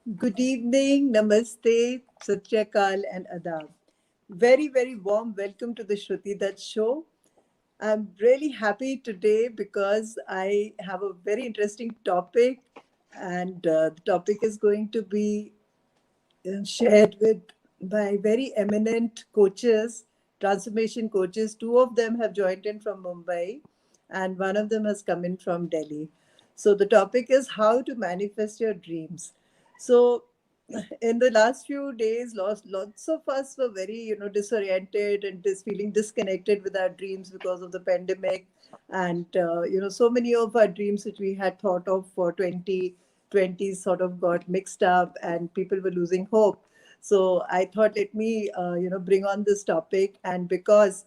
Good evening, namaste, satyakal, and adab. Very, very warm welcome to the Shruti Dutt show. I'm really happy today because I have a very interesting topic, and the topic is going to be shared with by very eminent coaches, transformation coaches. Two of them have joined in from Mumbai, and one of them has come in from Delhi. So the topic is how to manifest your dreams. So in the last few days, lots of us were very, disoriented and just feeling disconnected with our dreams because of the pandemic. And, so many of our dreams which we had thought of for 2020 sort of got mixed up and people were losing hope. So I thought, let me, bring on this topic. And because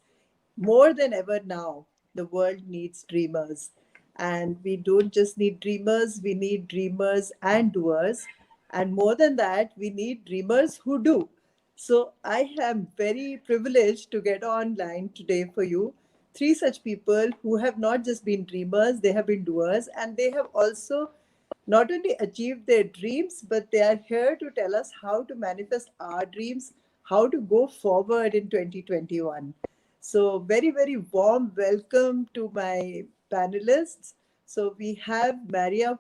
more than ever now, the world needs dreamers. And we don't just need dreamers, we need dreamers and doers. And more than that, we need dreamers who do. So I am very privileged to get online today for you three such people who have not just been dreamers, they have been doers, and they have also not only achieved their dreams, but they are here to tell us how to manifest our dreams, how to go forward in 2021. So, very, very warm welcome to my panelists. So, we have Maria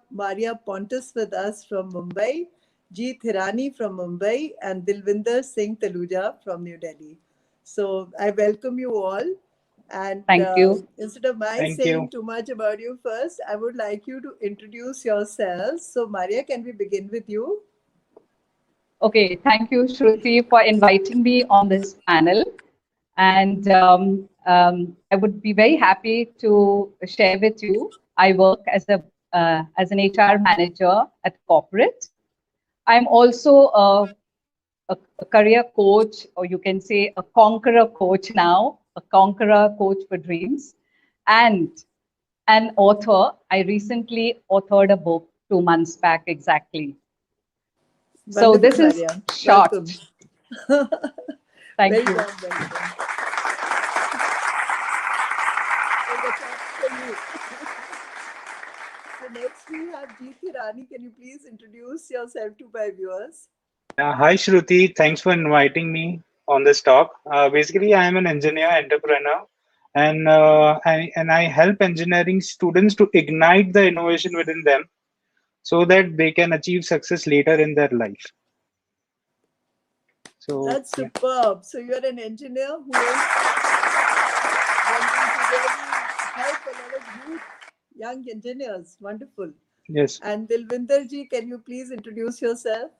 Pontus with us from Mumbai, Jeet Hirani from Mumbai, and Dilwinder Singh Taluja from New Delhi. So, I welcome you all. And Thank you. instead of my Thank saying you. too much about you first, I would like you to introduce yourselves. So, Maria, can we begin with you? Okay, thank you, Shruti, for inviting me on this panel. And I would be very happy to share with you. I work as an HR manager at corporate. I'm also a career coach, or you can say a conqueror coach now, a conqueror coach for dreams, and an author. I recently authored a book 2 months back exactly. So Wonderful, this is Maria. short. Welcome. Thank Very you. warm welcome. Over to you. So next we have Jeet Hirani. Can you please introduce yourself to my viewers? Yeah, hi Shruti, thanks for inviting me on this talk. Basically, I am an engineer entrepreneur, and I help engineering students to ignite the innovation within them so that they can achieve success later in their life. So That's yeah, superb. So you're an engineer who is wanting to really help a lot of youth, young engineers. Wonderful. yes. And Dilwinder ji, can you please introduce yourself?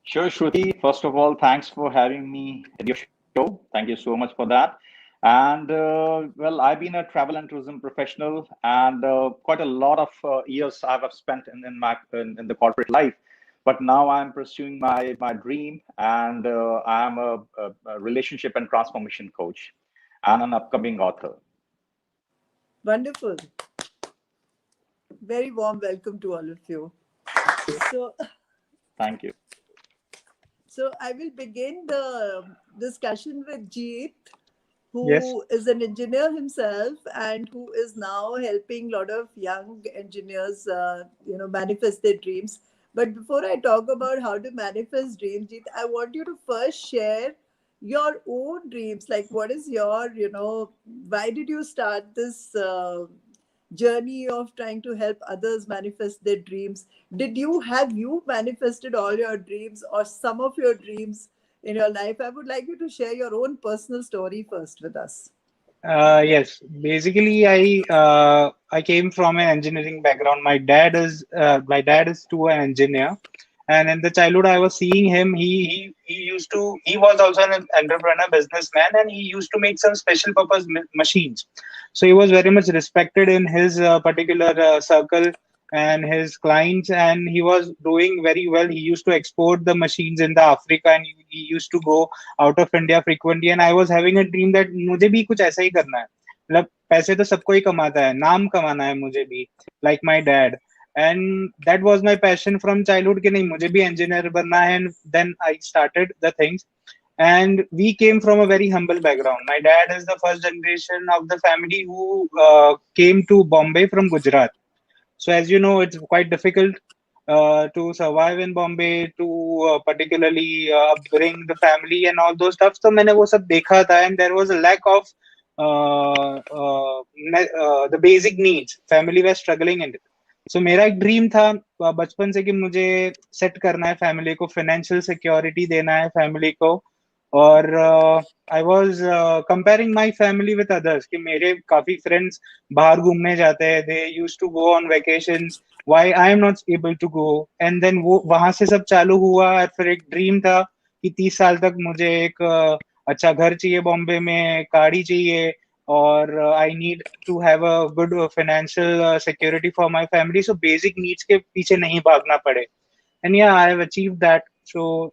Sure, Shruti. First of all, thanks for having me at your show. Thank you so much for that. And well, I've been a travel and tourism professional, and quite a lot of years I've spent in the corporate life. But now I'm pursuing my dream, and I'm a relationship and transformation coach, and an upcoming author. Wonderful. Very warm welcome to all of you. So, Thank you. so I will begin the discussion with Jeet, Yes. who is an engineer himself and who is now helping a lot of young engineers, manifest their dreams. But before I talk about how to manifest dreams, Jeet, I want you to first share your own dreams. Like, what is your, why did you start this journey of trying to help others manifest their dreams? Have you manifested all your dreams or some of your dreams in your life? I would like you to share your own personal story first with us. Yes. Basically, I came from an engineering background. My dad is too an engineer, and in the childhood I was seeing him. He was also an entrepreneur businessman, and he used to make some special purpose machines. So he was very much respected in his particular circle and his clients, and he was doing very well. He used to export the machines in the Africa, and he used to go out of India frequently. And I was having a dream that मुझे भी कुछ ऐसा ही करना है. मतलब पैसे तो सबको ही कमाता है, नाम कमाना है मुझे भी, like my dad. And that was my passion from childhood कि नहीं मुझे भी engineer बनना है. And then I started the things. And we came from a very humble background. My dad is the first generation of the family who came to Bombay from Gujarat. So as you know, it's quite difficult to survive in Bombay, to particularly bring the family and all those stuff. So मैंने वो सब देखा था, and there was a lack of the basic needs. Family was struggling in it. So मेरा एक dream था बचपन से कि मुझे सेट करना है फैमिली को, फाइनेंशियल सिक्योरिटी देना है फैमिली को. और I was comparing my family with others कि मेरे काफी फ्रेंड्स बाहर घूमने जाते हैं, they used to go on vacations, why I am not able to go. And then वो वहां से सब चालू हुआ. और फिर एक ड्रीम था कि 30 साल तक मुझे एक अच्छा घर चाहिए बॉम्बे में, गाड़ी चाहिए, और I need to have a good financial security for my family, so basic needs के पीछे नहीं भागना पड़े. एंड या I have achieved that. So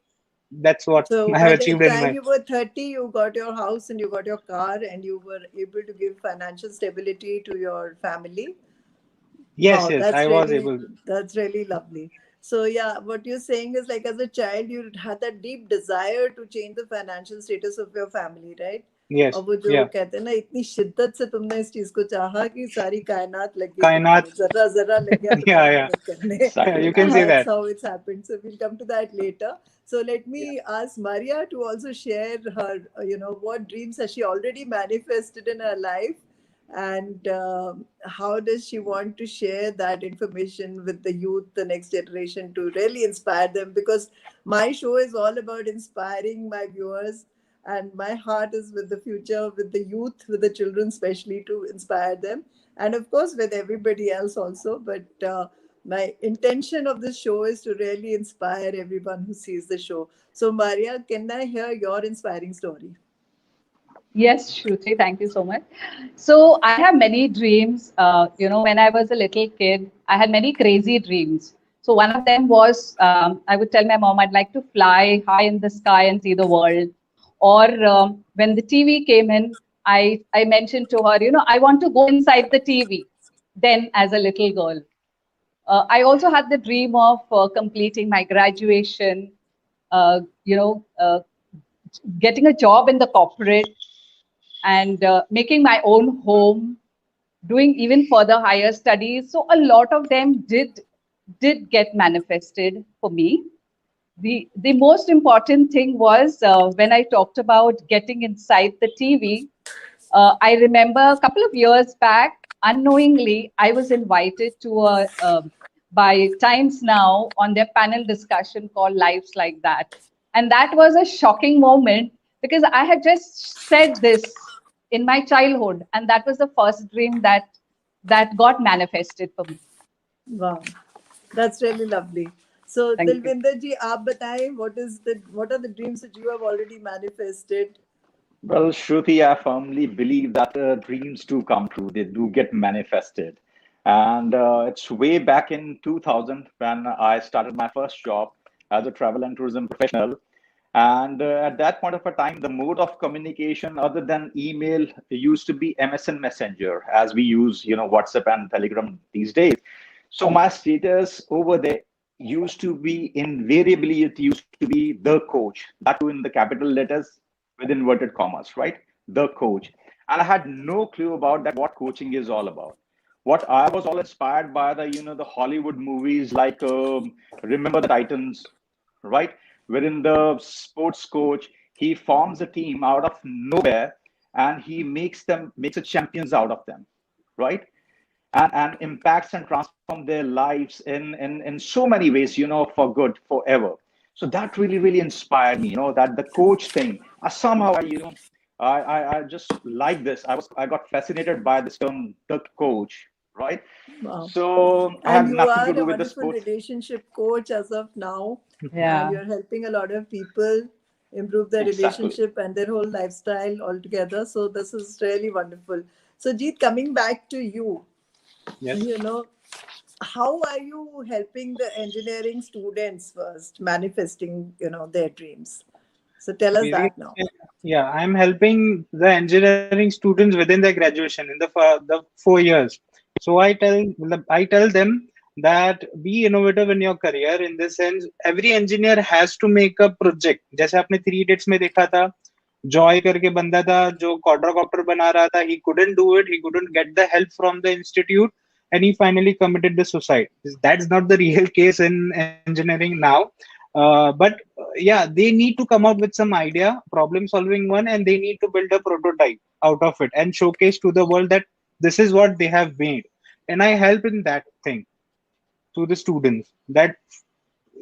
that's what So I by have the achieved in time my. you were 30, you got your house and you got your car and you were able to give financial stability to your family. Yes, Wow, yes, I was able. that's really lovely. So yeah, what you're saying is like as a child you had that deep desire to change the financial status of your family, right? Yes, और वो जो yeah. कहते हैं ना, इतनी शिद्दत से तुमने इस चीज को चाहा कि सारी कायनात लग गई कायनात. तुम्हारे, जर्रा जर्रा लग गया Yeah, तुम्हारी yeah. मदद करने. Exactly. You can say That's that. how it's happened. So we'll come to that later. So let me ask Maria to also share her, what dreams has she already manifested in her life, and how does she want to share that information with the youth, the next generation, to really inspire them? Because my show is all about inspiring my viewers, and my heart is with the future, with the youth, with the children especially, to inspire them, and of course with everybody else also. But my intention of this show is to really inspire everyone who sees the show. So Maria, can I hear your inspiring story? Yes, Shruti, thank you so much. So I have many dreams. When I was a little kid, I had many crazy dreams. So one of them was, I would tell my mom, I'd like to fly high in the sky and see the world. Or when the TV came in, I mentioned to her, I want to go inside the TV. Then as a little girl. I also had the dream of completing my graduation, uh, you know, uh, getting a job in the corporate, and making my own home, doing even further higher studies. So a lot of them did get manifested for me. The most important thing was when I talked about getting inside the TV. I remember a couple of years back, unknowingly, I was invited to by Times Now on their panel discussion called Lives Like That. And that was a shocking moment because I had just said this in my childhood. And that was the first dream that got manifested for me. Wow, that's really lovely. So Thank you. Dilwinder ji, aap bataएं, what are the dreams that you have already manifested? Well, Shruti, I firmly believe that dreams do come true. They do get manifested. And it's way back in 2000 when I started my first job as a travel and tourism professional. And at that point of a time, the mode of communication other than email used to be MSN Messenger, as we use, WhatsApp and Telegram these days. So my status over there used to be invariably, it used to be the coach, that too in the capital letters with inverted commas, right? The coach. And I had no clue about that, what coaching is all about. What I was all inspired by the Hollywood movies like Remember the Titans, right? Wherein the sports coach, he forms a team out of nowhere and he makes a champions out of them, right? And impacts and transform their lives in so many ways, for good, forever. So that really, really inspired me, that the coach thing. Somehow I just like this. I got fascinated by this term, the coach, right? Wow. So I And had you nothing are to do a with the wonderful sports. relationship coach as of now. Yeah. And you're helping a lot of people improve their Exactly. relationship and their whole lifestyle altogether. So this is really wonderful. So Jeet, coming back to you, Yes. how are you helping the engineering students first manifesting, their dreams? So tell us that now. Yeah, I'm helping the engineering students within their graduation in the 4 years. So I tell them that be innovative in your career. In this sense, every engineer has to make a project. जैसे आपने 3 Idiots में देखा था, Joy करके बंदा था जो quadrocopter बना रहा था. He couldn't do it. He couldn't get the help from the institute, and he finally committed the suicide. That's not the real case in engineering now. But they need to come out with some idea, problem solving one, and they need to build a prototype out of it and showcase to the world that this is what they have made. And I help in that thing to the students that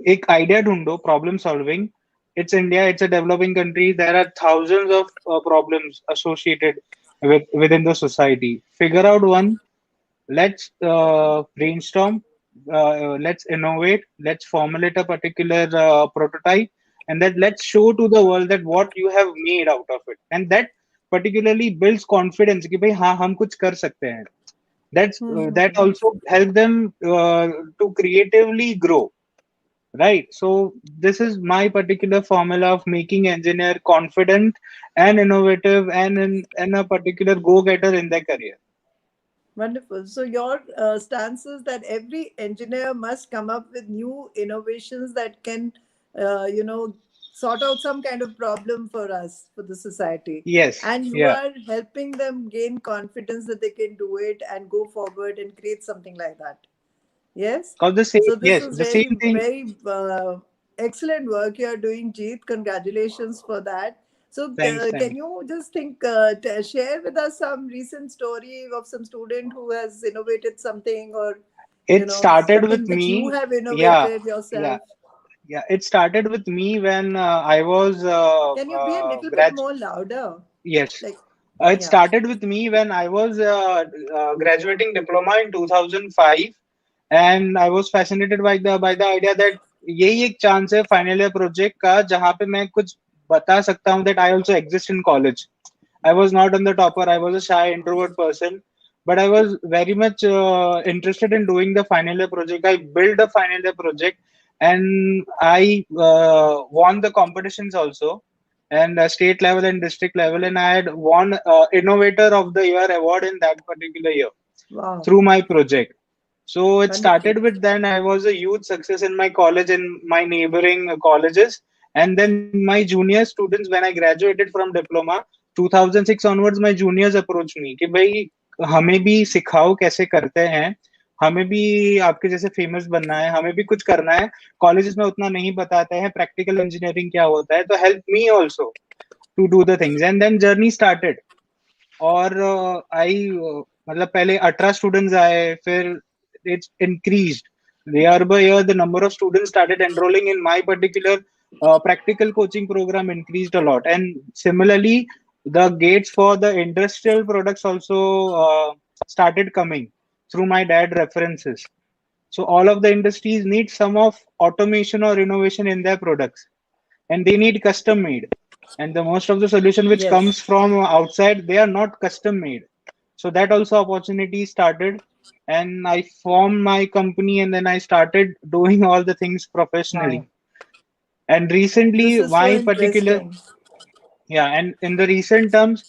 एक idea ढूंढो, problem solving. It's India, it's a developing country. There are thousands of problems associated within the society. Figure out one. Let's brainstorm. Let's innovate. Let's formulate a particular prototype, and then let's show to the world that what you have made out of it, and that particularly builds confidence. कि भाई हाँ हम कुछ कर सकते हैं. That also help them to creatively grow. Right. So this is my particular formula of making engineer confident and innovative and in a particular go-getter in their career. Wonderful. So your stance is that every engineer must come up with new innovations that can, sort out some kind of problem for us, for the society. Yes. And you are helping them gain confidence that they can do it and go forward and create something like that. Yes. So this is the same thing. Very excellent work you are doing, Jeet. Congratulations for that. So Thanks. can you just share with us some recent story of some student who has innovated something, or it started with that me. You have innovated yourself. Yeah. It started with me when I was. Can you be a little bit more louder? Yes. It started with me when I was graduating diploma in 2005, and I was fascinated by the idea that यही एक chance है final year project का जहाँ पे मैं कुछ बता सकता हूँ that I also exist in college. I was not on the topper. I was a shy introvert person, but I was very much interested in doing the final year project. I built a final year project, and I won the competitions also, and state level and district level, and I had won Innovator of the Year award in that particular year. Wow. Through my project. So it started with then I was a huge success in my college and my neighboring colleges. And then my junior students, when I graduated from diploma, 2006 onwards, my juniors approached me कि भाई हमें भी सिखाओ कैसे करते हैं, हमें भी आपके जैसे फेमस बनना है, हमें भी कुछ करना है, कॉलेजेस में उतना नहीं बताते हैं प्रैक्टिकल इंजीनियरिंग क्या होता है, तो help me also to do the things. And then journey started. और मतलब पहले 18 स्टूडेंट्स आए, फिर it's increased year by year. The number of students started enrolling in my particular practical coaching program increased a lot, and similarly the gates for the industrial products also started coming through my dad references. So all of the industries need some of automation or innovation in their products, and they need custom made, and the most of the solution which comes from outside, they are not custom made. So that also opportunity started, and I formed my company, and then I started doing all the things professionally. And recently my particular and in the recent terms,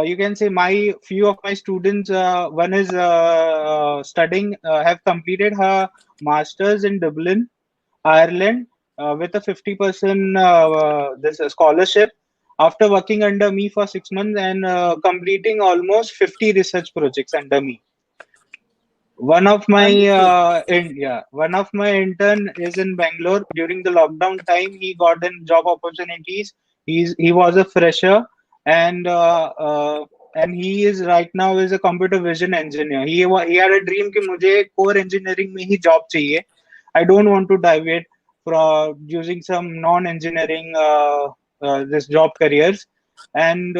you can say my few of my students, one is studying, have completed her masters in Dublin, Ireland, with a 50% this scholarship, after working under me for 6 months and completing almost 50 research projects under me. One of my intern is in Bangalore. During the lockdown time, he got in job opportunities. He was a fresher, and he is right now is a computer vision engineer. He had a dream कि मुझे core engineering में ही job चाहिए. I don't want to deviate from using some non-engineering this job careers, and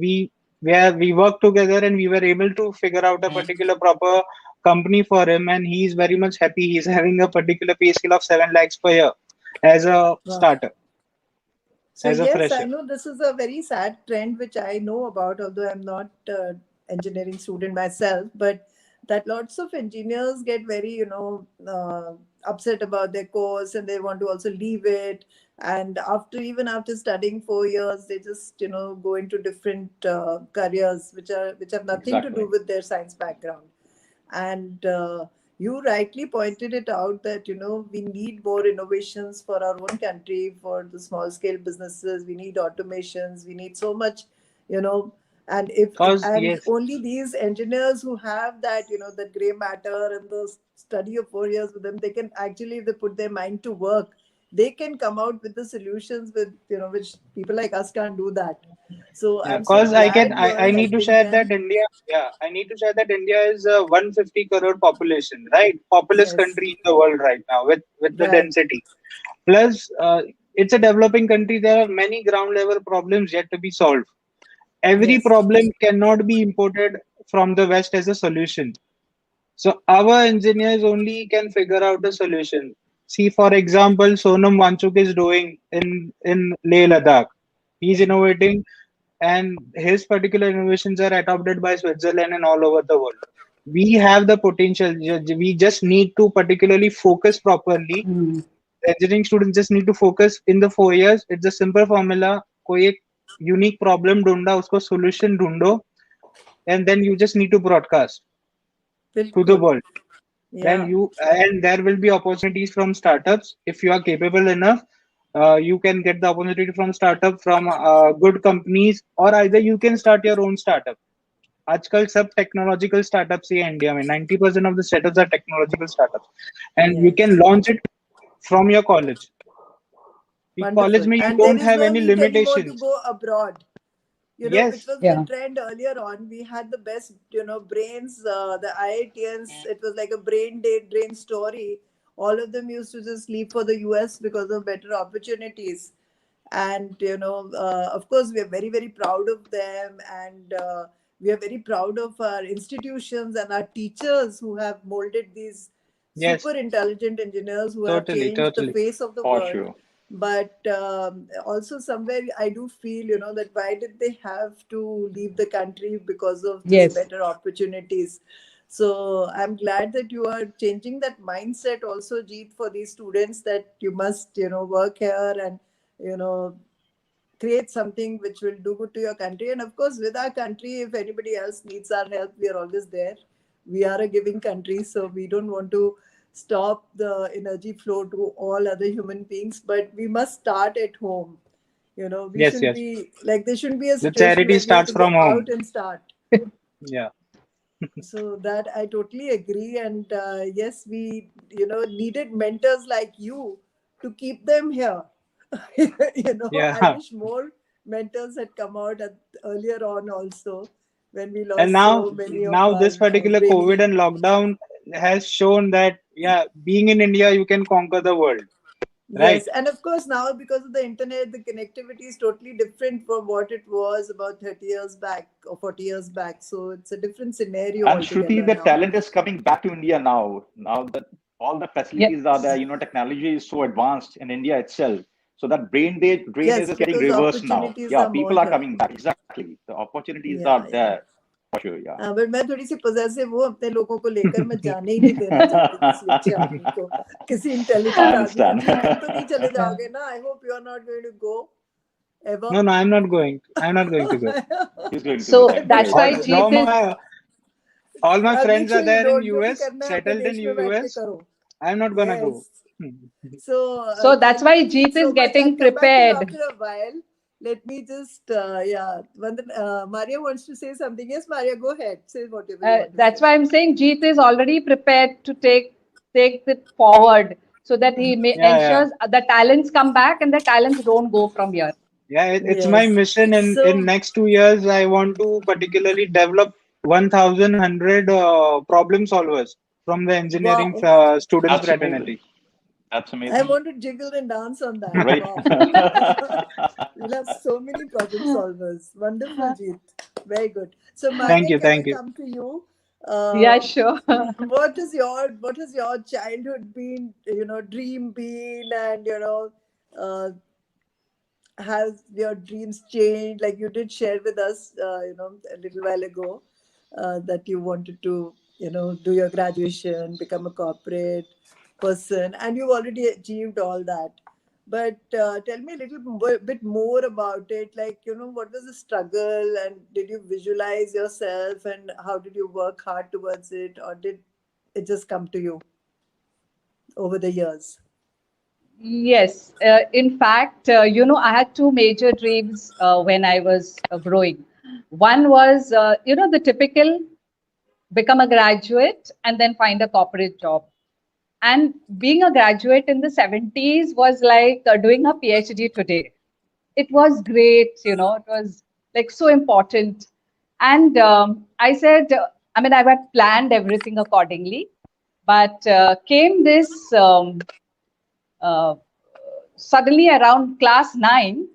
we worked together, and we were able to figure out a particular proper company for him, and he's very much happy. He's having a particular pay scale of 7 lakhs per year as a starter. So yes, I know this is a very sad trend which I know about, although I'm not an engineering student myself, but that lots of engineers get very upset about their course, and they want to also leave it, and even after studying 4 years, they just go into different careers which have nothing to do with their science background. And you rightly pointed it out that we need more innovations for our own country, for the small scale businesses. We need automations, we need so much And if Cause and yes, only these engineers who have that, the gray matter and the study of 4 years with them, they can actually, if they put their mind to work, they can come out with the solutions with, which people like us can't do that. So yeah. I'm so Cause glad you're I need to helping share that them. India. Yeah, I need to share that India is a 150 crore population, right? Populous Yes, country in the world right now with the right. density. Plus, it's a developing country. There are many ground level problems yet to be solved. Every Yes, problem cannot be imported from the West as a solution. So our engineers only can figure out a solution. See, for example, Sonam Wanchuk is doing in Leh Ladakh. He's innovating, and his particular innovations are adopted by Switzerland and all over the world. We have the potential. We just need to particularly focus properly. Mm. Engineering students just need to focus in the 4 years. It's a simple formula. कोई एक unique problem ढूंढा, उसको solution ढूंढो, and then you just need to broadcast to the bilkul. world. Then Yeah. you and there will be opportunities from startups if you are capable enough. You can get the opportunity from startup from good companies, or either you can start your own startup. आजकल सब technological startups ही है India में 90% of the startups are technological startups and you can Yes. launch it from your college. College Wonderful. में you And there don't is have no any need anymore to limitations. go abroad, which Yes, was the Yeah. trend earlier on. We had the best, brains, the IITians. It was like a brain day, brain story. All of them used to just leave for the US because of better opportunities. And, of course, we are very, very proud of them. And we are very proud of our institutions and our teachers who have molded these super yes, intelligent engineers who have totally, changed the totally. face of the For world. sure. But also somewhere I do feel, that why did they have to leave the country because of this Yes. better opportunities? So I'm glad that you are changing that mindset also, Jeet, for these students, that you must, work here and, you know, create something which will do good to your country. And of course, with our country, if anybody else needs our help, we are always there. We are a giving country, so we don't want to stop the energy flow to all other human beings, but we must start at home. We Yes, shouldn't yes. be like, there shouldn't be a The situation charity where we have starts to go from out home. and start. Yeah. So that I totally agree. And yes, we, needed mentors like you to keep them here. I Yeah. wish more mentors had come out earlier on also, when we And lost now, so many of our this particular COVID brainy. and lockdown has shown that, yeah, being in India, you can conquer the world, right? Yes, and of course now, because of the internet, the connectivity is totally different from what it was about 30 years back or 40 years back. So it's a different scenario And Shruti, altogether the now. talent is coming back to India now. Now that all the facilities are there, Yes. technology is so advanced in India itself. So that drainage Yes, is getting because the reversed now. opportunities Yeah, are more people are here. coming back. Exactly. The opportunities Yeah, are yeah. there for sure. Yeah. हाँ, but मैं थोड़ी सी possessive हूँ अपने लोगों को लेकर, मैं जाने ही नहीं देना चाहती किसी अच्छे आदमी को, किसी I इंटेलिजेंट आदमी को। understand. जी, तुम तो नहीं चले Yeah. जाओगे ना? I hope you are not going to go ever. No, no, I'm not going. I'm not going to go. He's going to be So there. that's Great. why All, Great. now Jeet is all my अब make friends are sure you there in don't, जो भी US, करना है अपने settled in देश में बैठ के US. करो. I'm not gonna go. Yes. So so that's thank why you, Jeet, Jeet is so much. I'll getting come back to you prepared. after a while. Let me just, Maria wants to say something. Yes, Maria, go ahead. Say whatever you want to That's say. why I'm saying Jeet is already prepared to take it forward so that he Yeah, yeah. ensures the talents come back and the talents don't go from here. Yeah, it's my Yes. mission in So, next 2 years. I want to particularly develop 1,100 problem solvers from the engineering wow. students That's amazing. fraternity. That's I amazing. want to jiggle and dance on that. Great. Wow. We'll have so many problem solvers. Wonderful, Jeet. Very good. So, Thank Maria, you, can I thank you. come to you? Yeah, sure. What has your childhood been, dream been, and uh, has your dreams changed? Like you did share with us, a little while ago, that you wanted to, do your graduation, become a corporate person, and you've already achieved all that. But tell me a little bit more about it. Like, what was the struggle, and did you visualize yourself, and how did you work hard towards it, or did it just come to you over the years? Yes. In fact, I had two major dreams when I was growing. One was, the typical become a graduate and then find a corporate job. And being a graduate in the 70s was like doing a PhD today. It was great, it was like so important. And I said, I had planned everything accordingly, but came this uh, suddenly around class 9,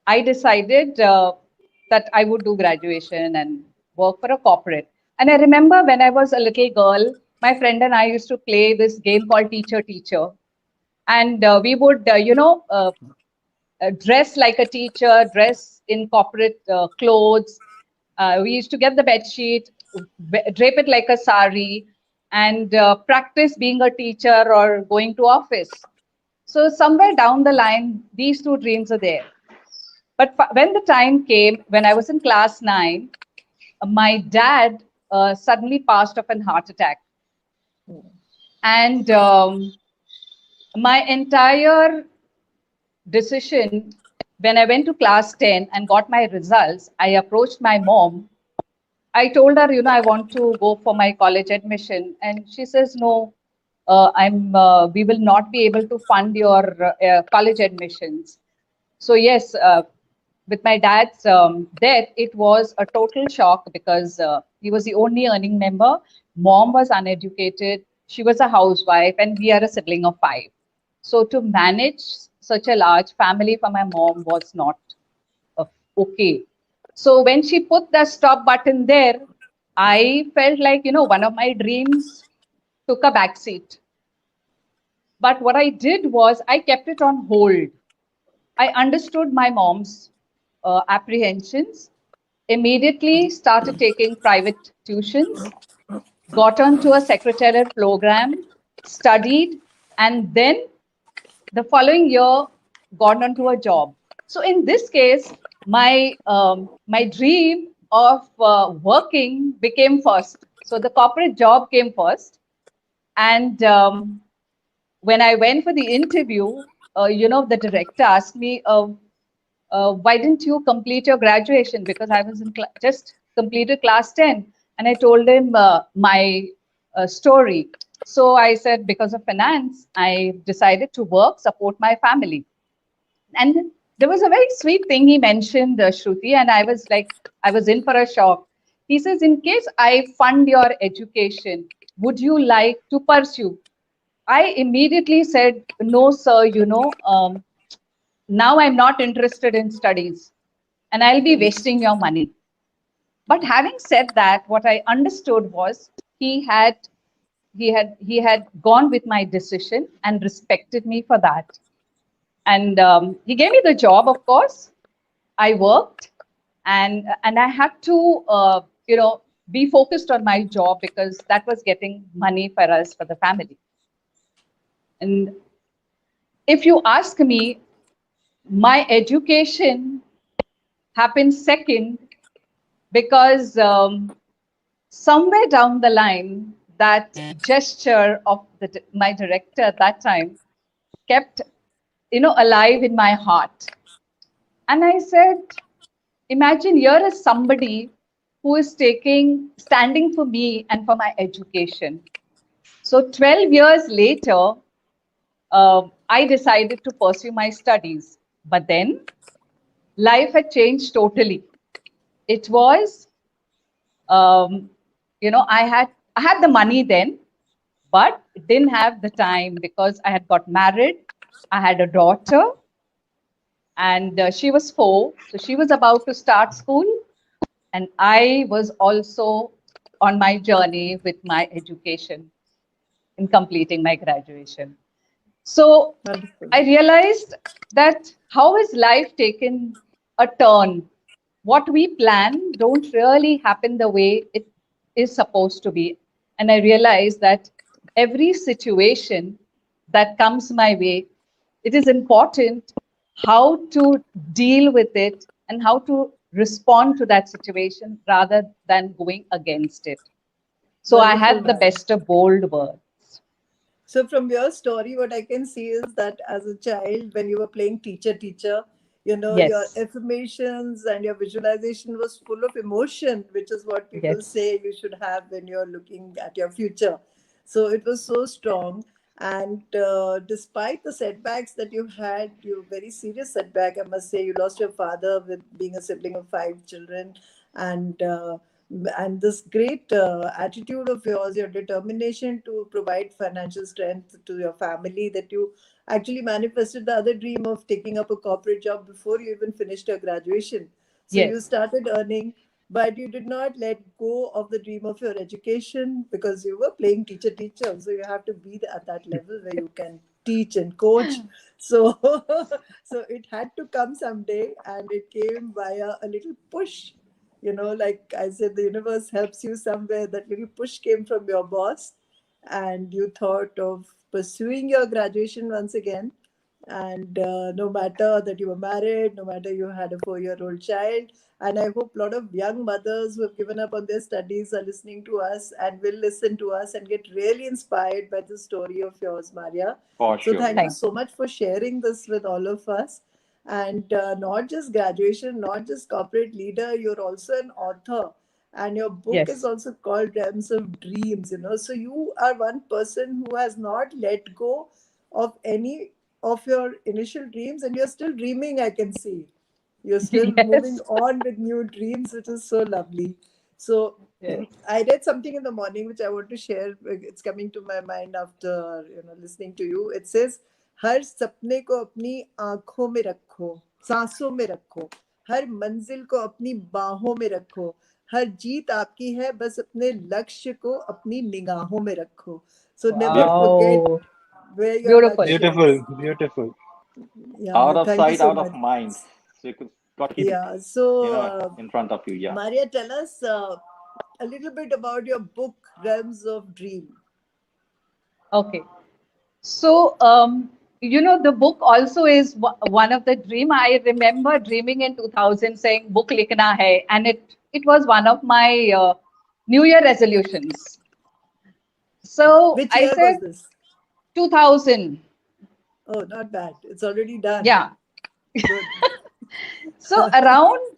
I decided that I would do graduation and work for a corporate. And I remember when I was a little girl, my friend and I used to play this game called Teacher Teacher. And we would, dress like a teacher, dress in corporate clothes. We used to get the bed sheet, drape it like a sari, and practice being a teacher or going to office. So somewhere down the line, these two dreams are there. But when the time came, when I was in class 9, my dad suddenly passed of an heart attack. And my entire decision, when I went to class 10 and got my results, I approached my mom. I told her, I want to go for my college admission. And she says, no, we will not be able to fund your college admissions. So yes, with my dad's death, it was a total shock because he was the only earning member. Mom was uneducated. She was a housewife, and we are a sibling of 5. So to manage such a large family for my mom was not okay. So when she put the stop button there, I felt like, one of my dreams took a backseat. But what I did was I kept it on hold. I understood my mom's apprehensions, immediately started taking private tuitions, got onto a secretarial program, studied, and then the following year got onto a job. So in this case, my dream of working became first. So the corporate job came first, and when I went for the interview, the director asked me, why didn't you complete your graduation? Because I was just completed class 10. And I told him my story. So I said, because of finance, I decided to work, support my family. And there was a very sweet thing he mentioned, Shruti, and I was in for a shock. He says, in case I fund your education, would you like to pursue? I immediately said, no, sir, now I'm not interested in studies and I'll be wasting your money. But having said that, what I understood was he had gone with my decision and respected me for that. And he gave me the job, of course. I worked and I had to, be focused on my job because that was getting money for us, for the family. And if you ask me, my education happened second because somewhere down the line, that gesture of my director at that time kept, alive in my heart. And I said, imagine here is somebody who is standing for me and for my education. So 12 years later, I decided to pursue my studies. But then life had changed totally. It was, I had the money then, but didn't have the time because I had got married. I had a daughter and she was 4. So she was about to start school. And I was also on my journey with my education in completing my graduation. So Wonderful. I realized that how has life taken a turn? What we plan don't really happen the way it is supposed to be. And I realized that every situation that comes my way, it is important how to deal with it and how to respond to that situation rather than going against it. So I Wonderful, had the ma'am. best of both worlds. So from your story, what I can see is that as a child, when you were playing teacher, teacher, You know, your Yes. affirmations and your visualization was full of emotion, which is what people Yes. say you should have when you're looking at your future. So it was so strong. And despite the setbacks that you had, you very serious setback, I must say, you lost your father with being a sibling of 5 children, and this great attitude of yours, your determination to provide financial strength to your family, that you actually manifested the other dream of taking up a corporate job before you even finished your graduation. So you Yes. started earning, but you did not let go of the dream of your education because you were playing teacher. So you have to be at that level where you can teach and coach. So, so it had to come someday, and it came via a little push. You know, like I said, the universe helps you somewhere. That little push came from your boss, and you thought of pursuing your graduation once again. And no matter that you were married, no matter you had a 4-year-old child, and I hope a lot of young mothers who have given up on their studies are listening to us and will listen to us and get really inspired by the story of yours, Maria. For So sure. thank you Thank so much for sharing this with all of us. And not just graduation, not just corporate leader, you're also an author. And your you. book is Yes. also called Realms of Dreams, you know. So you are one person who has not let go of any of your initial dreams, and you're still dreaming, I can see. You're still moving Yes. on with new dreams, which is so lovely. So Yes. I read something in the morning which I want to share. It's coming to my mind after listening to you. It says, हर सपने को अपनी आंखों में रखो, सांसों में रखो, हर मंजिल को अपनी बाहों में रखो, हर जीत आपकी है, बस अपने लक्ष्य को अपनी निगाहों में रखो. So never Yep. forget Wow. where your Beautiful. Lakshya is. Beautiful, beautiful. Yeah, Out of thank you sight, so out of much. mind. So you got to keep it, Yeah, so in front of you. Yeah. Maria, tell us a little bit about your book, Realms of Dream. Okay. So, the book also is one of the dream. I remember dreaming in 2000 saying book likhna hai, and it was one of my New Year resolutions. So Which I year was said this? 2000. Oh, not bad. It's already done. Yeah. Good. So around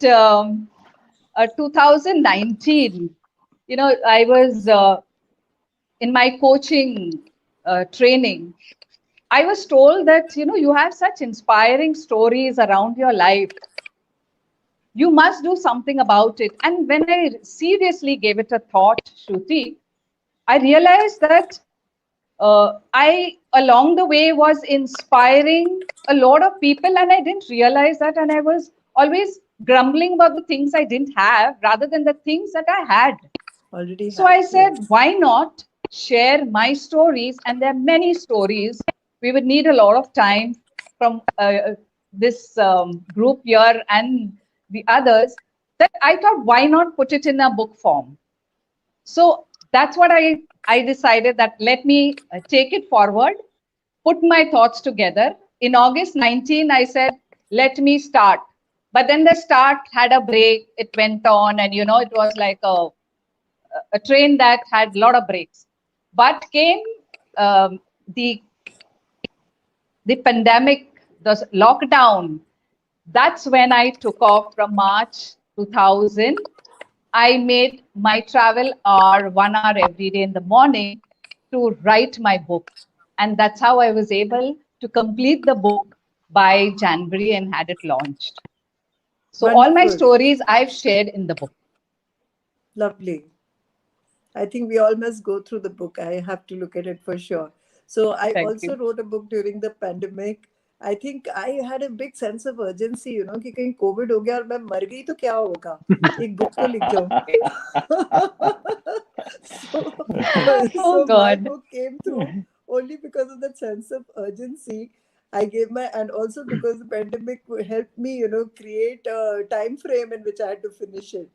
2019, I was in my coaching training. I was told that, you have such inspiring stories around your life. You must do something about it. And when I seriously gave it a thought, Shruti, I realized that I, along the way, was inspiring a lot of people, and I didn't realize that. And I was always grumbling about the things I didn't have rather than the things that I had. Already So have, I said, yes. why not share my stories? And there are many stories. We would need a lot of time from this group here and the others, that I thought, why not put it in a book form? So that's what I decided, that let me take it forward, put my thoughts together. In August 19, I said, let me start. But then the start had a break. It went on, and it was like a train that had a lot of breaks. But came um, the the pandemic, the lockdown. That's when I took off from March 2000. I made my travel hour 1 hour every day in the morning to write my book. And that's how I was able to complete the book by January and had it launched. So all my Wonderful. stories I've shared in the book. Lovely. I think we all must go through the book. I have to look at it for sure. So I Thank also you. wrote a book during the pandemic. I think I had a big sense of urgency, कि कहीं Covid हो गया और मैं मर गई तो क्या होगा? एक बुक तो लिख जाऊं. so, Oh so my God. book came through only because of that sense of urgency. I gave and also because the pandemic helped me, create a time frame in which I had to finish it.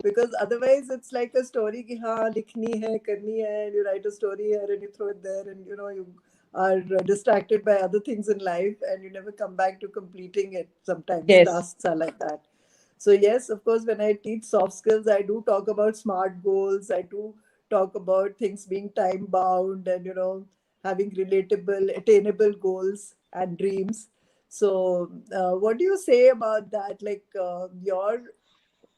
Because otherwise it's like a story ki haan likhni hai karni hai, and you write a story here and you throw it there, and you are distracted by other things in life and you never come back to completing it. Sometimes Yes. tasks are like that. So yes, of course, when I teach soft skills, I do talk about smart goals. I do talk about things being time bound and having relatable attainable goals and dreams. So, what do you say about that? Like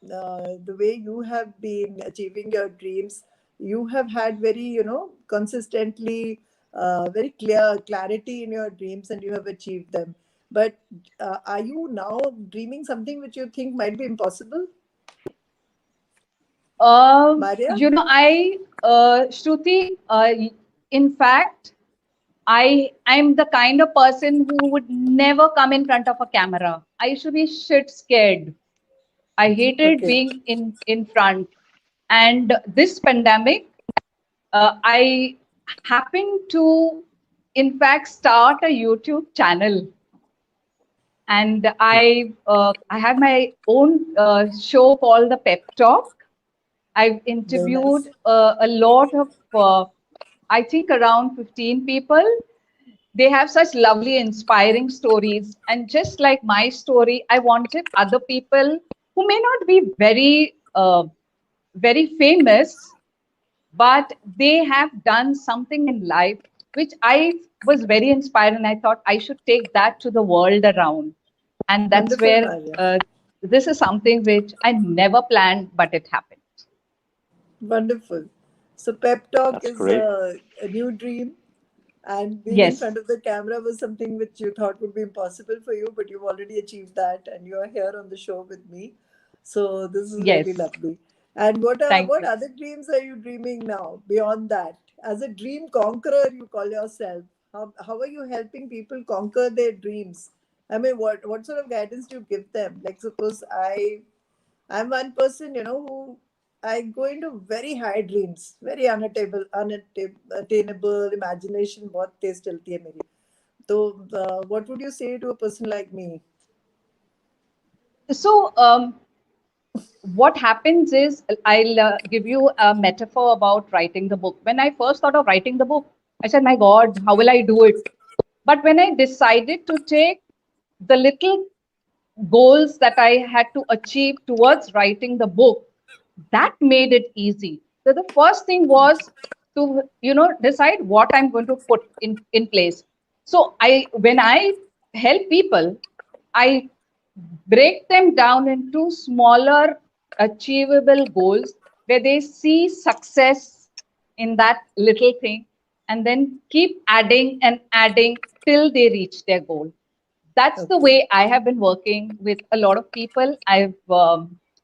the way you have been achieving your dreams, you have had very, consistently, very clear clarity in your dreams, and you have achieved them. But are you now dreaming something which you think might be impossible, Maria? Shruti, in fact, I'm the kind of person who would never come in front of a camera. I used to be shit scared. I hated Okay. being in front. And this pandemic, I happened to, in fact, start a YouTube channel, and I have my own show called the Pep Talk. I've Very nice. interviewed a lot of, I think, around 15 people. They have such lovely, inspiring stories. And just like my story, I wanted other people who may not be very famous, but they have done something in life which I was very inspired, and I thought I should take that to the world around. And that's Wonderful, where Maria. this is something which I never planned, but it happened. Wonderful. So, pep talk That's is great. a new dream, and being in Yes, front of the camera was something which you thought would be impossible for you, but you've already achieved that, and you are here on the show with me. So, this is really yes. lovely. And Thank what you. other dreams are you dreaming now beyond that? As a dream conqueror, you call yourself. How are you helping people conquer their dreams? I mean, what sort of guidance do you give them? Like, suppose I'm one person, who I go into very high dreams, very unattainable imagination. बहुत तेज चलती है मेरी. So, what would you say to a person like me? So, what happens is, I'll give you a metaphor about writing the book. When I first thought of writing the book, I said, my God, how will I do it? But when I decided to take the little goals that I had to achieve towards writing the book, that made it easy. So the first thing was to, decide what I'm going to put in place. So when I help people, I break them down into smaller achievable goals where they see success in that little thing, and then keep adding and adding till they reach their goal. That's the Okay, way I have been working with a lot of people I've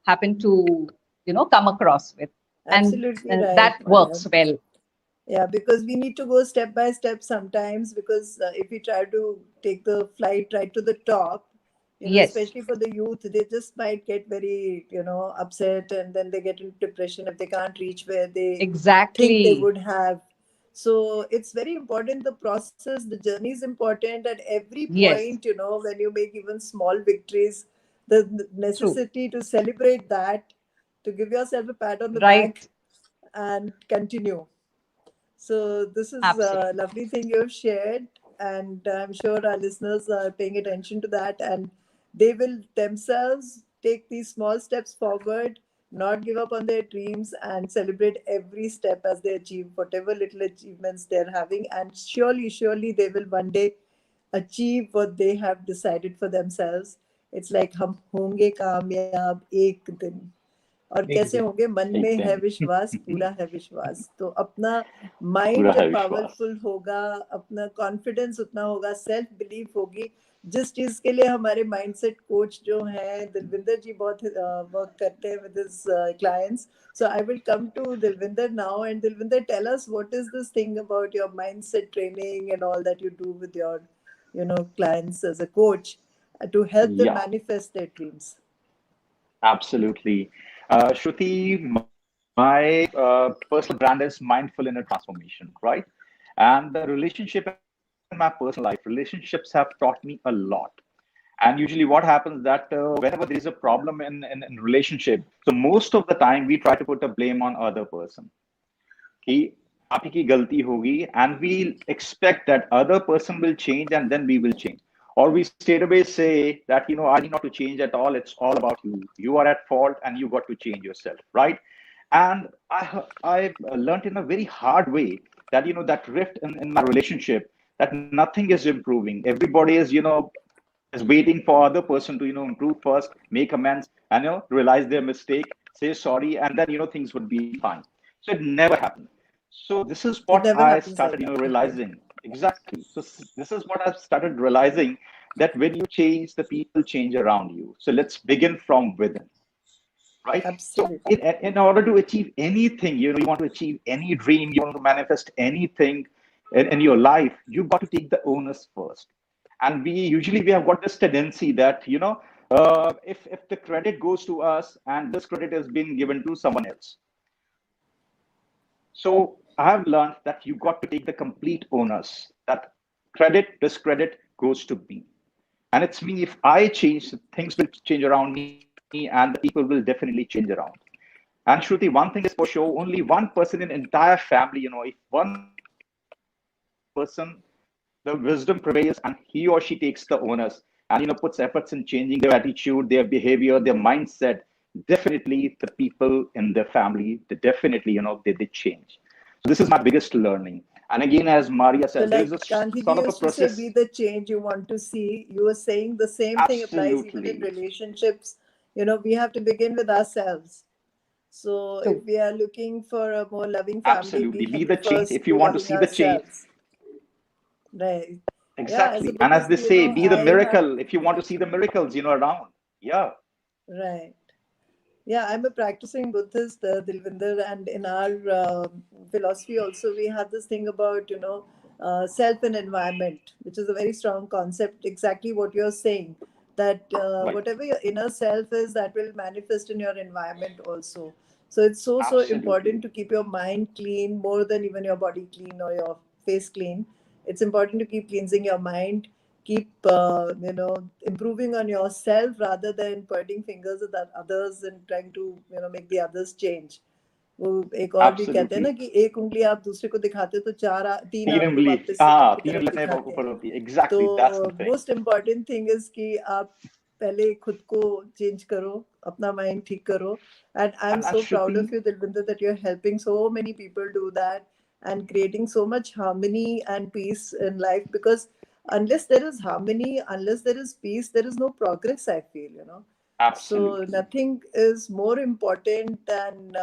happened to, come across with, and absolutely right, that Maria. works well. Yeah, because we need to go step by step sometimes. Because if we try to take the flight right to the top, Yes, especially for the youth, they just might get very, upset, and then they get into depression if they can't reach where they think they exactly. would have. So it's very important. The process, the journey is important. At every Yes, point, when you make even small victories, the true. necessity to celebrate that, to give yourself a pat on the back, Right. and continue. So this is a Absolutely. lovely thing you've shared, and I'm sure our listeners are paying attention to that, and they will themselves take these small steps forward, not give up on their dreams, and celebrate every step as they achieve whatever little achievements they're having. And surely, surely they will one day achieve what they have decided for themselves. It's like हम होंगे कामयाब एक दिन. और कैसे Exactly. होंगे? मन एक में है दिन विश्वास, पूरा है विश्वास. तो अपना माइंड पूरा है जब विश्वास. पावरफुल होगा, अपना कॉन्फिडेंस उतना होगा, सेल्फ बिलीफ होगी. जिस चीज के लिए हमारे माइंडसेट कोच जो हैं दिलविंदर जी बहुत वर्क करते हैं with his clients. So I will come to Dilvinder now, and Dilvinder, tell us what is this thing about your mindset training and all that you do with your, clients as a coach, to help them Yeah, manifest their dreams. absolutely. Shruti, my personal brand is Mindful Inner Transformation, right? And the relationship in my personal life, relationships have taught me a lot. And usually what happens that whenever there is a problem in relationship, so most of the time we try to put a blame on other person. कि आप ही की गलती होगी, and we expect that other person will change and then we will change, or we straight away say that I need not to change at all, it's all about you, you are at fault and you got to change yourself, right? And I learned in a very hard way that that rift in my relationship, that nothing is improving, everybody is is waiting for other person to, improve first, make amends, and, realize their mistake, say sorry, and then, things would be fine. So it never happened. So this is It what never I happens like started, that. Okay. realizing. Exactly. So this is what I've started realizing, that when you change, the people change around you. So let's begin from within, right? So Absolutely. in order to achieve anything, you want to achieve any dream, you want to manifest anything in your life, you got to take the onus first. And we have got this tendency that, if the credit goes to us and this credit has been given to someone else. So I have learned that you got to take the complete onus, that this credit goes to me. And it's me, if I change, things will change around me and the people will definitely change around. And Shruti, one thing is for sure, only one person in entire family, if one person, the wisdom prevails and he or she takes the onus and, puts efforts in changing their attitude, their behavior, their mindset, definitely the people in their family, they definitely, they change. So this is my biggest learning. And again, as Maria So, said, there is like a Gandhiji sort of a used to say, process. be the change you want to see. You were saying the same thing applies even in Absolutely. relationships. We have to begin with ourselves. So, if True. we are looking for a more loving family, Absolutely. we Be have to the change. first If you be want to loving see the change, ourselves. Right. Yeah. So, exactly. And as because, they say, be the I have, miracle if you want to see the miracles, around. Yeah. right. Yeah, I'm a practicing Buddhist, Dilvinder, and in our philosophy also we have this thing about self and environment, which is a very strong concept. Exactly what you're saying, that Right. whatever your inner self is, that will manifest in your environment also. So it's so important Absolutely. to keep your mind clean more than even your body clean or your face clean. It's important to keep cleansing your mind, keep improving on yourself rather than pointing fingers at the others and trying to make the others change. वो एक और भी कहते हैं ना Absolutely. कि एक उंगली आप दूसरे को दिखाते हो तो तीन तीन आपको उंगली, वापस से खुद की तीन तरफ उंगली अपने दिखाते हैं. ऊपर होती है. Exactly. That's the तो thing. Most important thing is कि आप पहले खुद को चेंज करो, अपना माइंड ठीक करो. And I am And so proud Shruti, of you Dilwinder that you are helping so many people do that and creating so much harmony and peace in life, because unless there is harmony, unless there is peace, there is no progress, I feel. So absolutely. nothing is more important than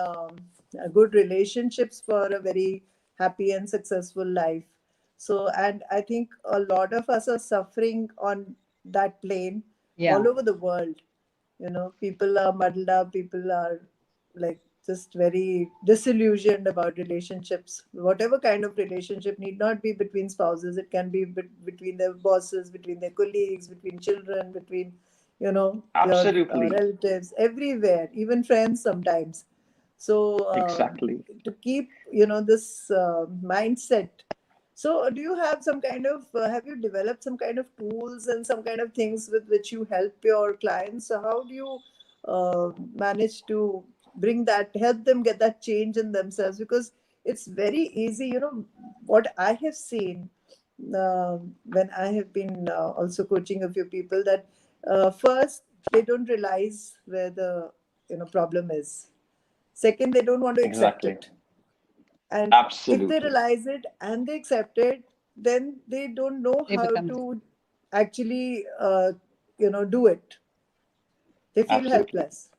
good relationships for a very happy and successful life. So, and I think a lot of us are suffering on that plane Yeah. all over the world. People are muddled up, people are like just very disillusioned about relationships. Whatever kind of relationship, need not be between spouses, it can be between their bosses, between their colleagues, between children, between your Absolutely. relatives, everywhere, even friends sometimes. So Exactly. to keep this mindset. So do you have some kind of have you developed some kind of tools and some kind of things with which you help your clients? So how do you manage to bring that, help them get that change in themselves? Because it's very easy, what I have seen when I have been also coaching a few people, that first they don't realize where the problem is. Second, they don't want to accept Exactly. it. And if they Absolutely. realize it and they accept it, then they don't know They how become to actually do it. They feel Absolutely. helpless.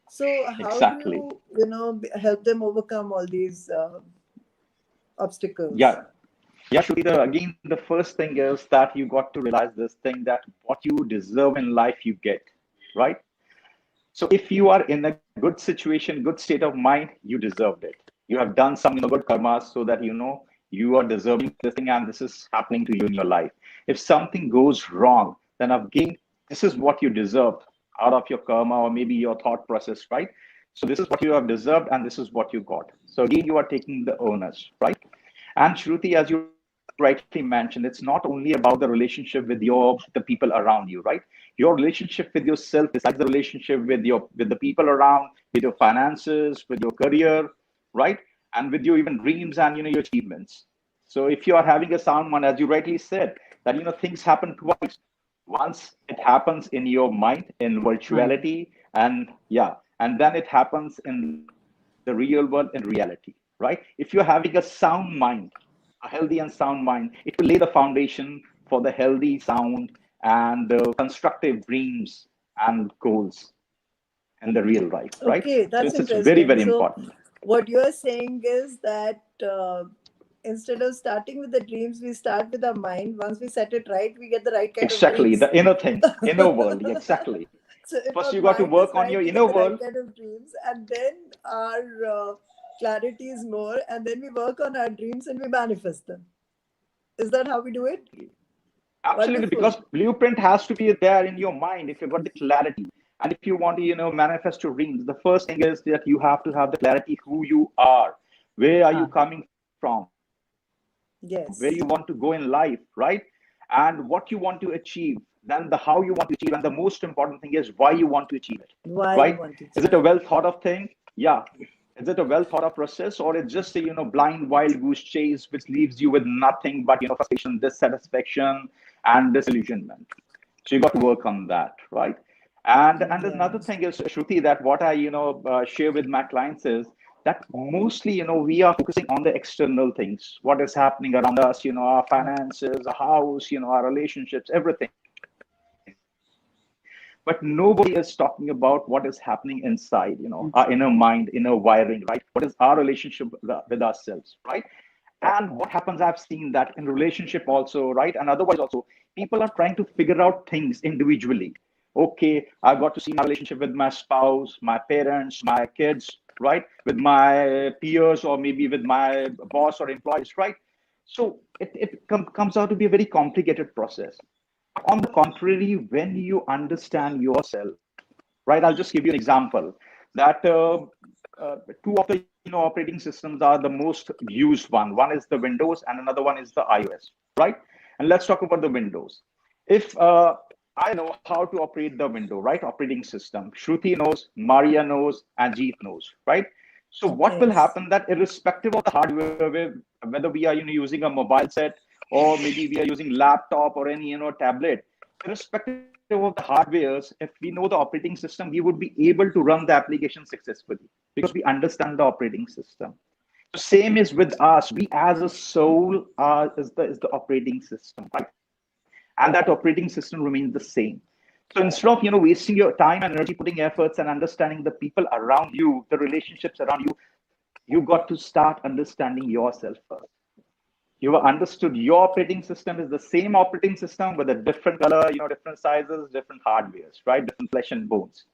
So how do Exactly. you help them overcome all these obstacles? Yeah. Yeah, Shruti, again, the first thing is that you got to realize this thing, that what you deserve in life, you get, right? So if you are in a good situation, good state of mind, you deserved it. You have done some, good karma, so that you are deserving this thing, and this is happening to you in your life. If something goes wrong, then again, this is what you deserved out of your karma or maybe your thought process, right? So this is what you have deserved, and this is what you got. So again, you are taking the onus, right? And Shruti, as you rightly mentioned, it's not only about the relationship with the people around you, right? Your relationship with yourself decides the relationship with the people around, with your finances, with your career, right? And with your even dreams and your achievements. So if you are having a sound mind, as you rightly said, that things happen twice. Once it happens in your mind, in mind. virtuality, and yeah, and then it happens in the real world, in reality, right? If you're having a sound mind, a healthy and sound mind, it will lay the foundation for the healthy, sound, and constructive dreams and goals in the real life, right? Okay, So that's it's very, interesting. very So, important. what you're saying is that instead of starting with the dreams, we start with our mind. Once we set it right, we get the right kind of Exactly, dreams. the inner thing, inner world. Exactly. So, if First, our you got to mind is work on right, your we inner get the right world. kind of dreams, and then our clarity is more, and then we work on our dreams and we manifest them. Is that how we do it? Absolutely, Wonderful. because blueprint has to be there in your mind if you've got the clarity. And if you want to, manifest your dreams, the first thing is that you have to have the clarity who you are, where are you coming from, where you want to go in Yes. life, right? And what you want to achieve, then the how you want to achieve, and the most important thing is why you want to achieve it, Why right? you want to Is it a achieve well thought of thing? Yeah. Is it a well thought of process, or it's just a blind wild goose chase which leaves you with nothing but frustration, dissatisfaction, and disillusionment? So you got to work on that, right? And it? Yeah. another thing is, Shruti, that what I share with my clients is that mostly we are focusing on the external things, what is happening around us, our finances, our house, our relationships, everything. But nobody is talking about what is happening inside, our inner mind, inner wiring, right? What is our relationship with ourselves, right? And what happens, I've seen that in relationship also, right? And otherwise also, people are trying to figure out things individually. Okay, I got to see my relationship with my spouse, my parents, my kids, right? With my peers, or maybe with my boss or employees, right? So it comes out to be a very complicated process. On the contrary, when you understand yourself, right? I'll just give you an example that two of the operating systems are the most used one. One is the Windows, and another one is the iOS, right? And let's talk about the Windows. If I know how to operate the window, right? Operating system. Shruti knows, Maria knows, and Jeet knows, right? So what will Yes. happen that irrespective of the hardware, whether we are using a mobile set, or maybe we are using laptop or any tablet, irrespective of the hardwares, if we know the operating system, we would be able to run the application successfully because we understand the operating system. So same is with us. We as a soul is the operating system, right? And that operating system remains the same. So instead of wasting your time and energy putting efforts and understanding the people around you, the relationships around you, you got to start understanding yourself first. You have understood your operating system is the same operating system with a different color, different sizes, different hardwares, right? Different flesh and bones.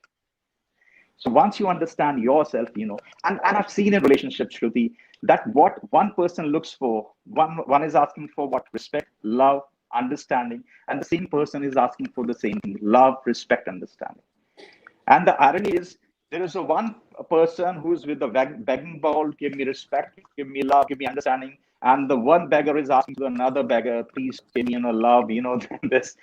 So once you understand yourself, and I've seen in relationships, Shruti, that what one person looks for, one is asking for what? Respect, love, understanding, and the same person is asking for the same thing: love, respect, understanding. And the irony is, there is a one person who's with the begging bowl, give me respect, give me love, give me understanding. And the one beggar is asking to another beggar, please give me, love, this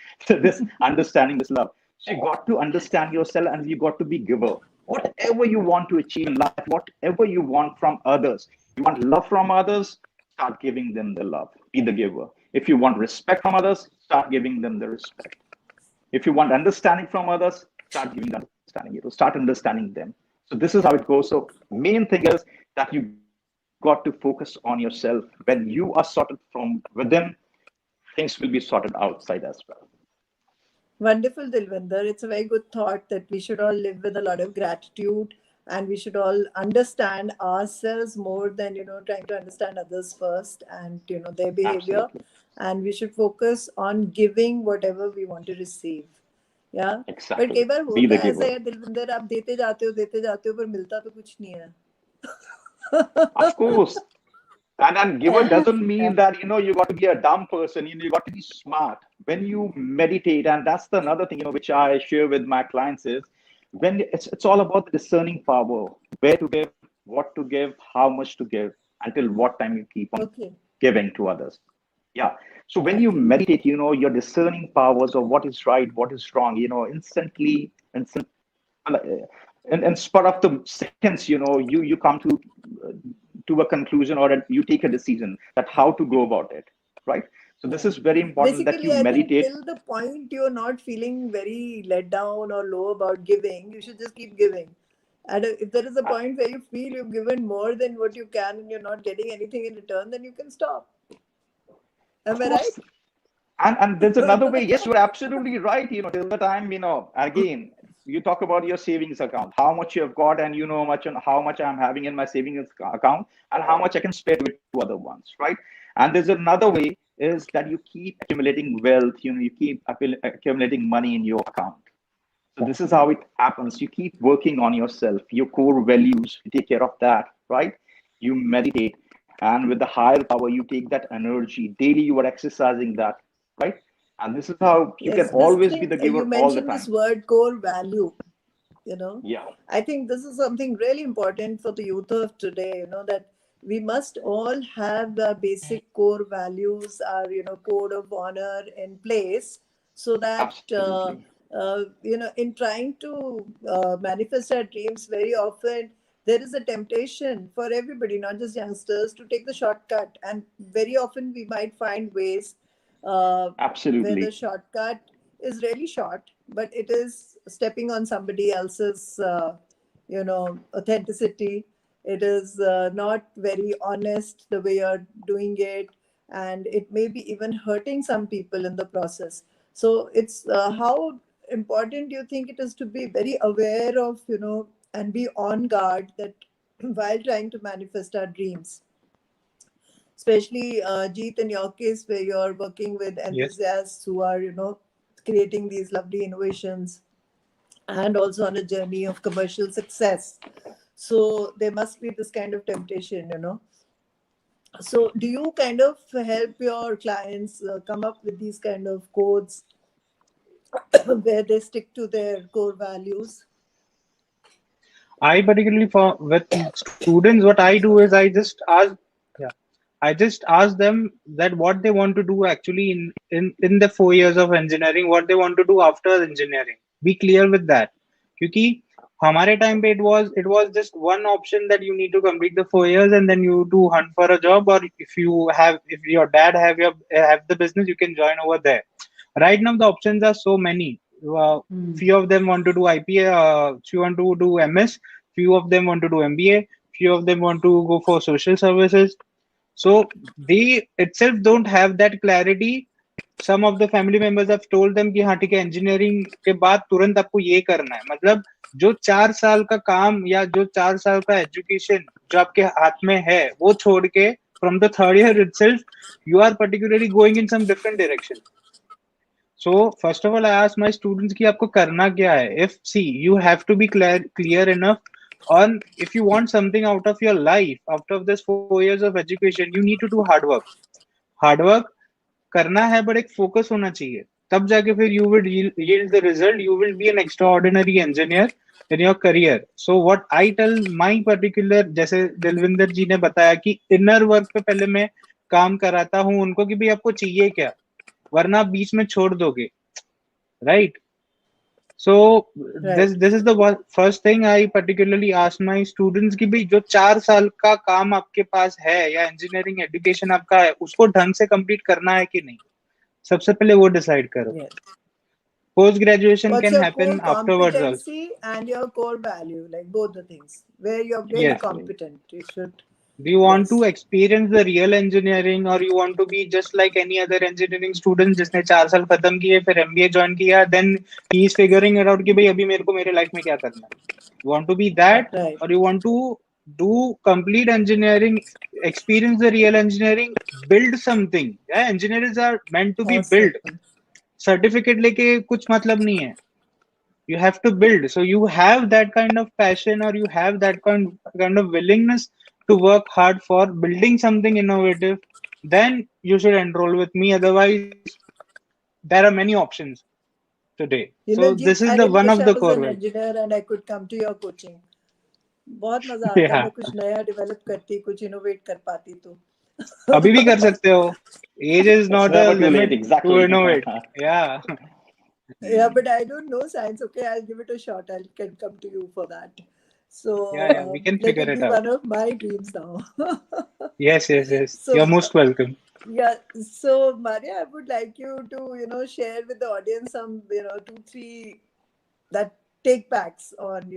understanding, this love. So you got to understand yourself and you got to be giver. Whatever you want to achieve in life, whatever you want from others, you want love from others, start giving them the love. Be the giver. If you want respect from others, start giving them the respect. If you want understanding from others, start giving them understanding. Start understanding them. So this is how it goes. So main thing is that you got to focus on yourself. When you are sorted from within, things will be sorted outside as well. Wonderful, Dilvinder. It's a very good thought that we should all live with a lot of gratitude and we should all understand ourselves more than, trying to understand others first and, their behavior. Absolutely. And we should focus on giving whatever we want to receive. Yeah. But कई Exactly. Bar Be होता the है ऐसा giver. है दिलविंदर आप देते जाते हो पर मिलता तो कुछ नहीं है. Of course. And giver doesn't Yeah. mean that you got to be a dumb person. You got to be smart when you meditate. And that's the another thing which I share with my clients is when it's all about the discerning power, where to give, what to give, how much to give, until what time you keep on Okay. giving to others. Yeah. So when you Okay. meditate, your discerning powers of what is right, what is wrong, in spot of the seconds, you come to a conclusion, or you take a decision that how to go about it, right? So this Yeah. is very important that Basically, you I think meditate. till the point you're not feeling very let down or low about giving, you should just keep giving. And if there is a point where you feel you've given more than what you can and you're not getting anything in return, then you can stop. Am Of I right? course, And there's another way. Yes, you're absolutely right. Till the time, again, you talk about your savings account, how much you have got, and much on how much I'm having in my savings account, and how much I can spare to other ones, right? And there's another way is that you keep accumulating wealth. You keep accumulating money in your account. So this is how it happens. You keep working on yourself, your core values. You take care of that, right? You meditate, and with the higher power, you take that energy daily. You are exercising that, right? And this is how you can Yes, this always be thing the you giver all the mentioned this time. word core value. You know, Yeah, I think this is something really important for the youth of today. That we must all have the basic core values, our code of honor in place, so that absolutely. in trying to manifest our dreams, very often there is a temptation for everybody, not just youngsters, to take the shortcut, and very often we might find ways uh, where the Absolutely. shortcut is really short, but it is stepping on somebody else's authenticity. It is not very honest the way you're doing it, and it may be even hurting some people in the process. So it's how important do you think it is to be very aware of, and be on guard that while trying to manifest our dreams, especially Jeet, in your case, where you're working with Yes. enthusiasts who are, creating these lovely innovations, and also on a journey of commercial success. So there must be this kind of temptation. So do you kind of help your clients come up with these kind of codes where they stick to their core values? I particularly for with students, what I do is yeah, I just ask them that what they want to do actually in the 4 years of engineering, what they want to do after engineering. Be clear with that. क्योंकि हमारे time पे it was just one option that you need to complete the 4 years and then you to hunt for a job, or if your dad have the business, you can join over there. Right now the options are so many. Few of them want to do IPA, few want to do MS, few of them want to do MBA, few of them want to go for social services. So they itself don't have that clarity. Some of the family members have told them कि हाँ ठीक है engineering के बाद तुरंत आपको ये करना है, मतलब जो 4 साल का काम या जो 4 साल का education जो आपके हाथ में है वो छोड़ के from the third year itself you are particularly going in some different direction. So first of all, I ask my students कि आपको करना क्या है. If see, you have to be clear enough on if you want something out of your life after this 4 years of education, you need to do hard work. Hard work करना है, but एक focus होना चाहिए. तब जाके फिर you will yield the result. You will be an extraordinary engineer in your career. So what I tell my particular, जैसे दिलविंदर जी ने बताया कि inner work पे पहले मैं काम कराता हूँ उनको कि भाई आपको चाहिए क्या, वरना आप बीच में छोड़ दोगे, right? So this is the first thing I particularly ask my students कि भाई जो 4 साल का काम आपके पास है या इंजीनियरिंग एजुकेशन आपका है उसको ढंग से कंप्लीट करना है कि नहीं, सबसे पहले वो डिसाइड करो. Post graduation What's can your happen core afterwards also. competency and your core value, like both the things, where you're really Yes. competent? You should. Do you want Yes. to experience the real engineering or you want to be just like any other engineering student जिसने 4 साल खत्म किए फिर MBA join किया, then he is figuring it out कि भाई अभी मेरे को मेरे लाइफ में क्या करना है? You want to be that, Right. or you want to do complete engineering, experience the real engineering, build something. Yeah, engineers are meant to be Awesome. built. Certificate लेके कुछ मतलब नहीं है. You have to build. So you have that kind of passion or you have that kind of willingness to work hard for building something innovative, then you should enroll with me. Otherwise, there are many options today. So this Jeet, is I the really one wish of I the was core an values. engineer and I could come to your coaching. बहुत मजा आता, Yeah. मैं कुछ नया develop करती, कुछ innovate कर पाती तो. अभी भी कर सकते हो. Age is It's not a never too late. limit to Exactly. innovate. Yeah. Yeah, but I don't know science. Okay, I'll give it a shot. I can come to you for that. So Yeah. We can let figure it it be out. one of my dreams now. Yes. So You're most welcome. yeah, so Maria, I would like you to share with the audience some 2-3 that take backs on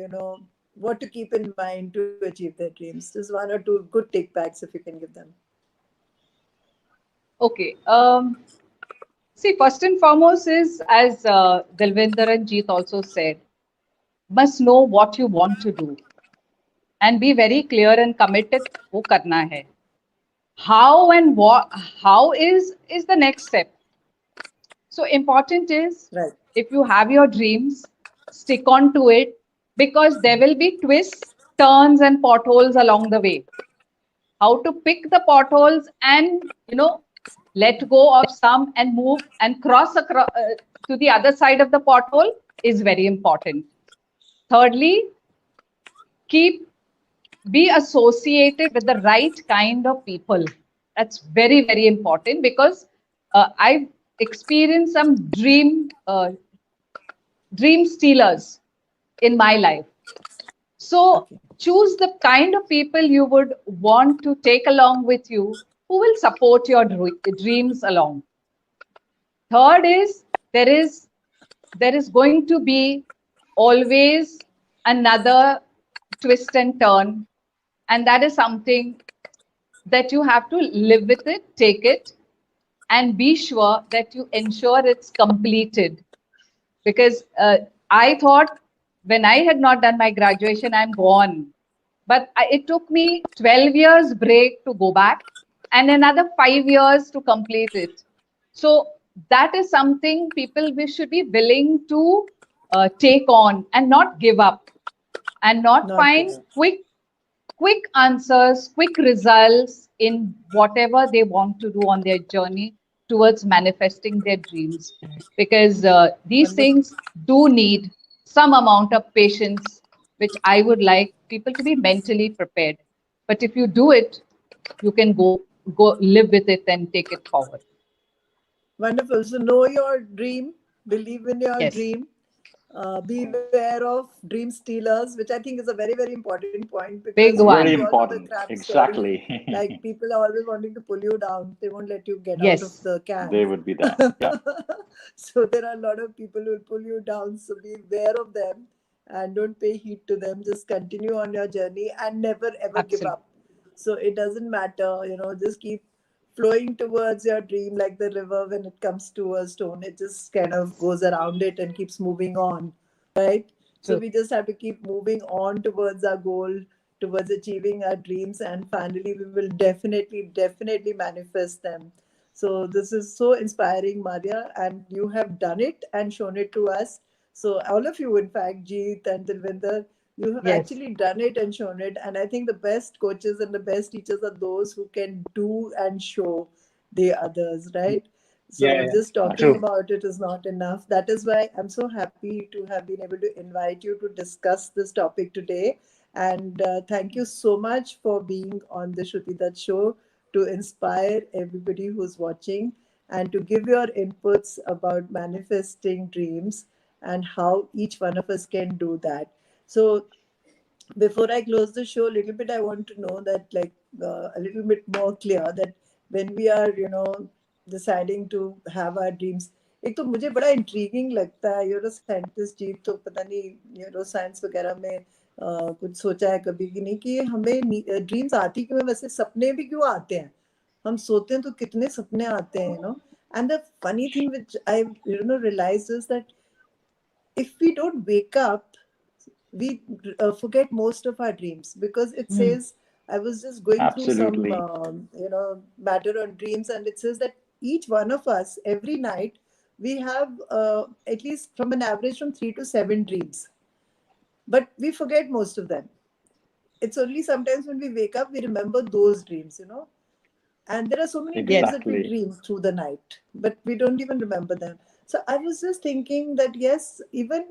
what to keep in mind to achieve their dreams. Just 1 or 2 good take backs if you can give them. Okay. See, first and foremost is, as Dilvinder and Jeet also said, must know what you want to do and be very clear and committed. वो करना है. How and what? How is the next step. So important is, Right. if you have your dreams, stick on to it, because there will be twists, turns, and potholes along the way. How to pick the potholes and let go of some and move and cross across to the other side of the pothole is very important. Thirdly, be associated with the right kind of people. That's very, very important, because I've experienced some dream stealers in my life. So Okay. choose the kind of people you would want to take along with you, who will support your dreams along. Third is, there is going to be always another twist and turn, and that is something that you have to live with it, take it, and be sure that you ensure it's completed. Because I thought, when I had not done my graduation, I'm gone. But it took me 12 years break to go back and another 5 years to complete it. So that is something we should be willing to take on and not give up, and not Not find given. quick answers, quick results in whatever they want to do on their journey towards manifesting their dreams. Because these Wonderful. things do need some amount of patience, which I would like people to be mentally prepared. But if you do it, you can go live with it and take it forward. Wonderful. So know your dream, believe in your Yes, dream, beware of dream stealers, which I think is a very, very important point, because big we Very all one. know the important. crap story. Exactly. Like people are always wanting to pull you down. They won't let you get out of Yes, the They can. would be there. Yeah. So there are a lot of people who will pull you down. So be aware of them and don't pay heed to them. Just continue on your journey and never ever give absolutely up. So it doesn't matter, just keep flowing towards your dream like the river. When it comes to a stone, it just kind of goes around it and keeps moving on, right? So true. we just have to keep moving on towards our goal, towards achieving our dreams, and finally we will definitely manifest them. So this is so inspiring, Maria, and you have done it and shown it to us. So all of you, in fact, Jeet and Dilvinder, you have Yes, actually done it and shown it. And I think the best coaches and the best teachers are those who can do and show the others, right? Yeah, So yeah, just talking True. about it is not enough. That is why I'm so happy to have been able to invite you to discuss this topic today. And thank you so much for being on the Shruti Dutt show, to inspire everybody who's watching and to give your inputs about manifesting dreams and how each one of us can do that. So before I close the show, a little bit I want to know that, like, a little bit more clear, that when we are, deciding to have our dreams, एक तो मुझे बड़ा intriguing लगता है, euro scientist जी, तो पता नहीं neuro science वगैरह में कुछ सोचा है कभी कि नहीं, कि हमें ड्रीम्स आती क्यों है, वैसे सपने भी क्यों आते हैं, हम सोते हैं तो कितने सपने आते हैं, and the funny thing which I realized is that if we don't wake up, we forget most of our dreams, because it mm, says, I was just going through some Absolutely. matter on dreams, and it says that each one of us every night we have at least from an average from 3 to 7 dreams, but we forget most of them. It's only sometimes when we wake up we remember those dreams. And there are so many dreams yes, that we Exactly. dream through the night, but we don't even remember them. So I was just thinking that yes, even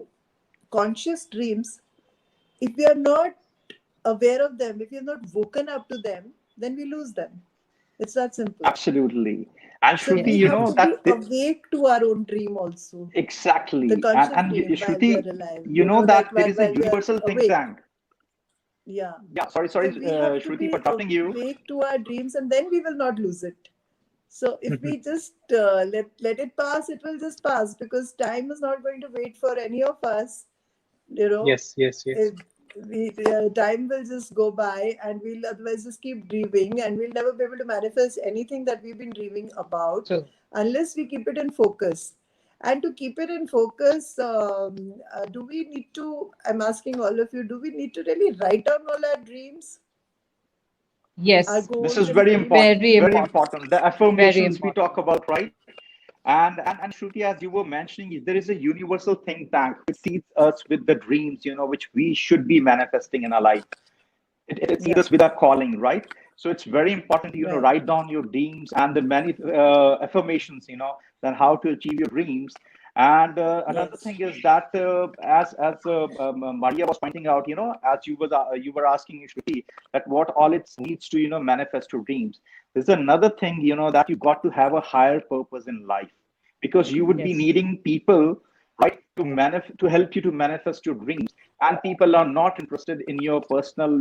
conscious dreams, if we are not aware of them, if we are not woken up to them, then we lose them. It's that simple. Absolutely. And So Shruti, we yes, you have know to be that awake to our own dream also. The exactly. And conscious and dream while we are Shruti, alive. you know Like that there is a while we are universal think awake. tank. Yeah. Yeah, sorry, So we have to Shruti, for be interrupting you. awake to our dreams, and then we will not lose it. So if we just let it pass, it will just pass, because time is not going to wait for any of us. You know, yes, yes, yes. time will just go by, and we'll otherwise just keep dreaming, and we'll never be able to manifest anything that we've been dreaming about True. unless we keep it in focus. And to keep it in focus, do we need to, I'm asking all of you, do we need to really write down all our dreams, our Yes, This goals is and very dreams? important. very Very important. important. The Very affirmations we important. talk about, right? And Shruti, as you were mentioning, there is a universal think tank which sees us with the dreams, which we should be manifesting in our life. It sees Yeah, us with our calling, right? So it's very important to, right. write down your dreams and the many affirmations, then how to achieve your dreams. And another Yes. thing is that as Maria was pointing out, as you were asking Shruti, that what all it needs to, manifest your dreams. There's another thing, that you got to have a higher purpose in life, because you would be Yes. needing people, right, to help you to manifest your dreams, and people are not interested in your personal,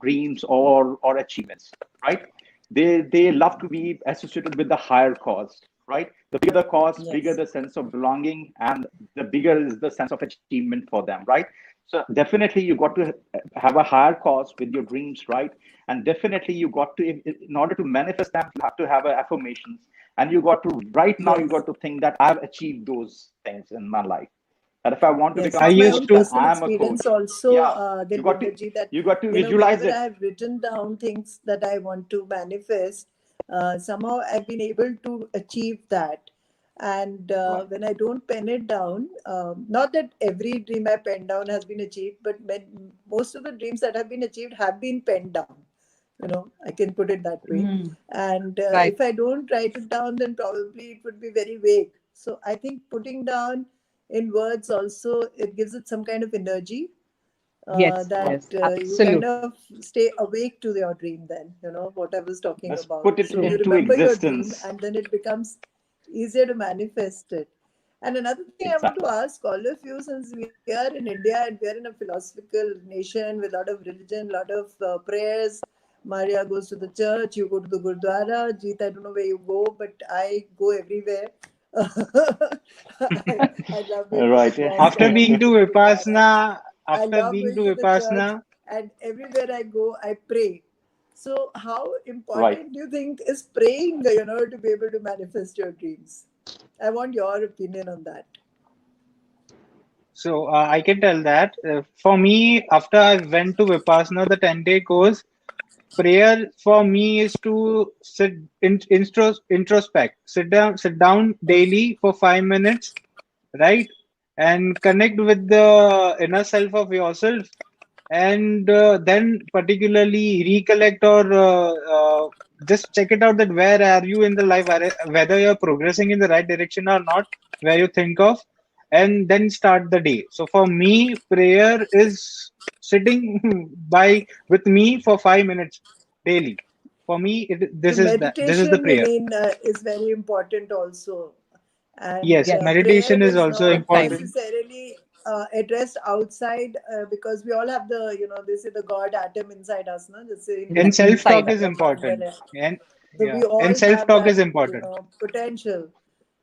dreams or achievements, right? They love to be associated with the higher cause, right? The bigger the cause, bigger Yes. the sense of belonging, and the bigger is the sense of achievement for them, right? So definitely you got to have a higher cause with your dreams, right? And definitely you got to, in order to manifest them, you have to have affirmations, and you got to, right now you Yes. got to think that I've achieved those things in my life, that if I want to Yes, become I a from my coach, used own to. then personal I am a experience, coach. also, Yeah, you got to Dilwinder that you got to visualize whenever it. I have written down things that I want to manifest, somehow I've been able to achieve that. And Right. when I don't pen it down, not that every dream I pen down has been achieved, but most of the dreams that have been achieved have been penned down. I can put it that way. Mm, And right. if I don't write it down, then probably it would be very vague. So I think putting down in words also, it gives it some kind of energy, Yes. that Yes. you kind Absolutely. of stay awake to your dream, then what I was talking Let's about, put it so you True. into remember your dream, existence. and then it becomes easier to manifest it. And another thing I want to Exactly. ask all of you, since we are in India and we are in a philosophical nation with a lot of religion, a lot of prayers. Maria goes to the church, you go to the Gurdwara. Jeet, I don't know where you go, but I go everywhere. I love it, Right. mosque. I After love being going to to Gurdwara. Vipassana, I after love being going to to the church, Vipassana, and everywhere I go, I pray. So, how Right. important do you think is praying, to be able to manifest your dreams? I want your opinion on that. so I can tell that for me, after I went to Vipassana, the 10-day course, prayer for me is to introspect, sit down daily for 5 minutes, right, and connect with the inner self of yourself, and then particularly recollect or just check it out that where are you in the life, whether you're progressing in the right direction or not, where you think of, and then start the day. So for me, prayer is sitting by with me for 5 minutes daily. For me, So, this is the meditation, prayer. is very important also. And Yes, Yes. prayer meditation is is also not Good time. important. necessarily addressed outside, because we all have the, they say the God atom inside us, no? Just say in And Yes. Hindi, self-talk Inside is us. important. wherever. And So yeah, we and all have self-talk that, is important. potential.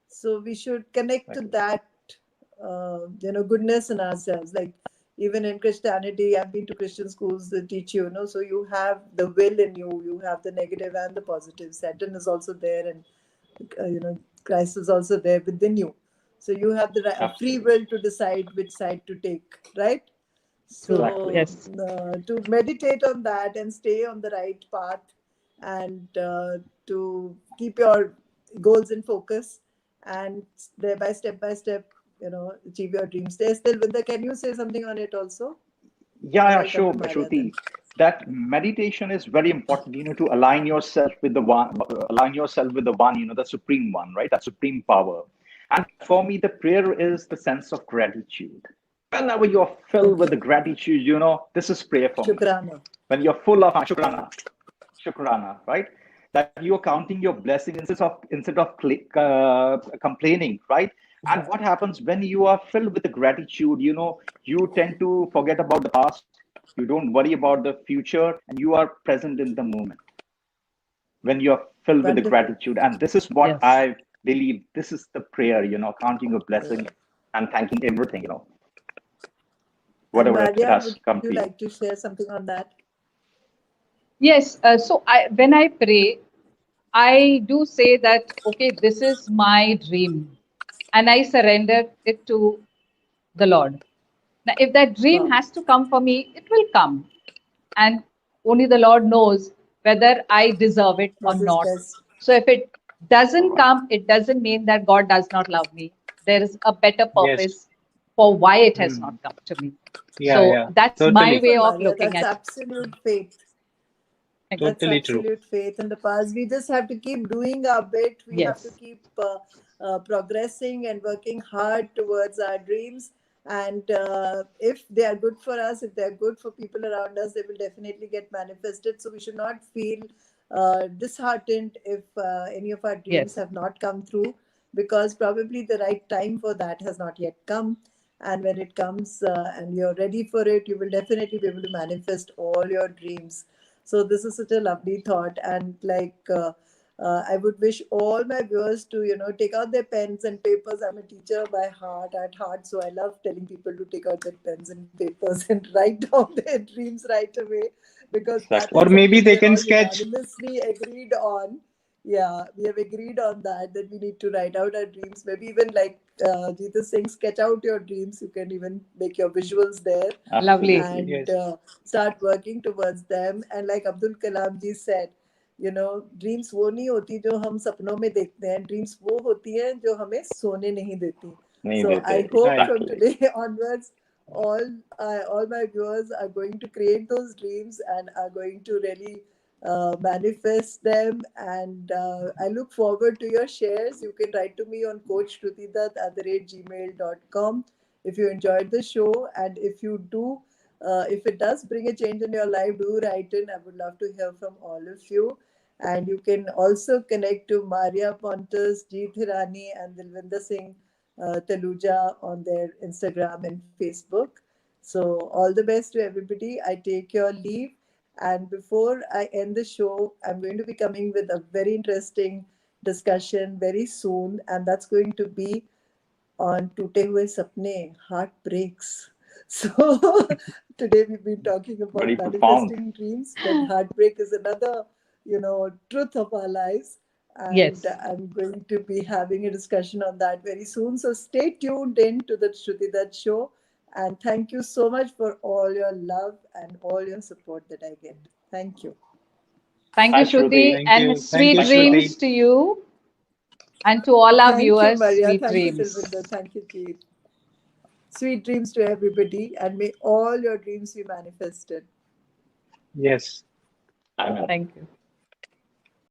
So we should connect to Exactly. that, goodness in ourselves. Like even in Christianity, I've been to Christian schools that teach you, so you have the will in you, you have the negative and the positive. Satan is also there, and Christ is also there within you. So you have the free Absolutely. will to decide which side to take, right? True. Exactly. So Yes. to meditate on that and stay on the right path, and to keep your goals in focus, and thereby step by step, achieve your dreams. Stay still. Vinda, can you say something on it also? Yeah, Or yeah, I'll come sure, to Maria then. Shruti. That meditation is very important, to align yourself with the one, the supreme one, right? That supreme power. And for me, the prayer is the sense of gratitude. Whenever you're filled with Okay. the gratitude, this is prayer for me. Shukrana. When you're full of shukrana, right? That you're counting your blessings instead of complaining, right? And what happens when you are filled with the gratitude? You tend to forget about the past. You don't worry about the future, and you are present in the moment when you're filled with the Wonderful. gratitude. And this is what Yes. I believe. This is the prayer. Counting your Yeah. blessings and thanking everything. whatever it Maria, has would come you to you. like to share something on that? Yes. So when I pray, I do say that, okay, this is my dream, and I surrender it to the Lord. Now, if that dream Wow, has to come for me, it will come. And only the Lord knows whether I deserve it or that is not. best. So if it All doesn't right. come, it doesn't mean that God does not love me. There is a better Yes. purpose for why it has not Mm. come to me. Yeah, So yeah. that's my Totally. way Beautiful, of Maria. looking That's at. absolute faith. That's Totally true. absolute faith in the past. We just have to keep doing our bit. We have to Yes. keep progressing and working hard towards our dreams. And if they are good for us, if they're good for people around us, they will definitely get manifested. So we should not feel disheartened if any of our dreams Yes. have not come through, because probably the right time for that has not yet come. And when it comes and you're ready for it, you will definitely be able to manifest all your dreams. So this is such a lovely thought, and I would wish all my viewers to take out their pens and papers. I'm a teacher by heart, at heart, so I love telling people to take out their pens and papers and write down their dreams right away, because that Exactly. Or is maybe something we they have can all sketch. unanimously agreed on. Yeah, we have agreed on that we need to write out our dreams. Maybe even like Jeet is saying, sketch out your dreams. You can even make your visuals there Lovely. Absolutely. and Yes. start working towards them. And like Abdul Kalam ji said, dreams वो नहीं होती जो हम सपनों में देखते हैं, dreams वो होती हैं जो हमें सोने नहीं देती. नहीं So देते. I hope Right. from Exactly. today onwards, all my viewers are going to create those dreams and are going to really manifest them. And I look forward to your shares. You can write to me on coachshrutidutt@gmail.com if you enjoyed the show, and if you do, if it does bring a change in your life, do write in. I would love to hear from all of you. And you can also connect to Maria Pontus, Jeet Hirani, and Dilwinder Singh Teluja on their Instagram and Facebook. So all the best to everybody. I take your leave. And before I end the show, I'm going to be coming with a very interesting discussion very soon, and that's going to be on टूटे हुए सपने, heartbreaks. So today we've been talking Very about profound. manifesting dreams, but heartbreak is another, truth of our lives. And Yes. I'm going to be having a discussion on that very soon. So stay tuned in to the Shruti Dutt show. And thank you so much for all your love and all your support that I get. Thank you. Thank you, Thanks, Shruti, Shruti. Thank and you. Thank you, sweet Thanks a lot. dreams Shruti. to you, and to all our Thank you, viewers, Maria. sweet Thank you, dreams. Dilvinder. Thank you, Jeet. Sweet dreams to everybody, and may all your dreams be manifested. Yes. Amen. Thank you.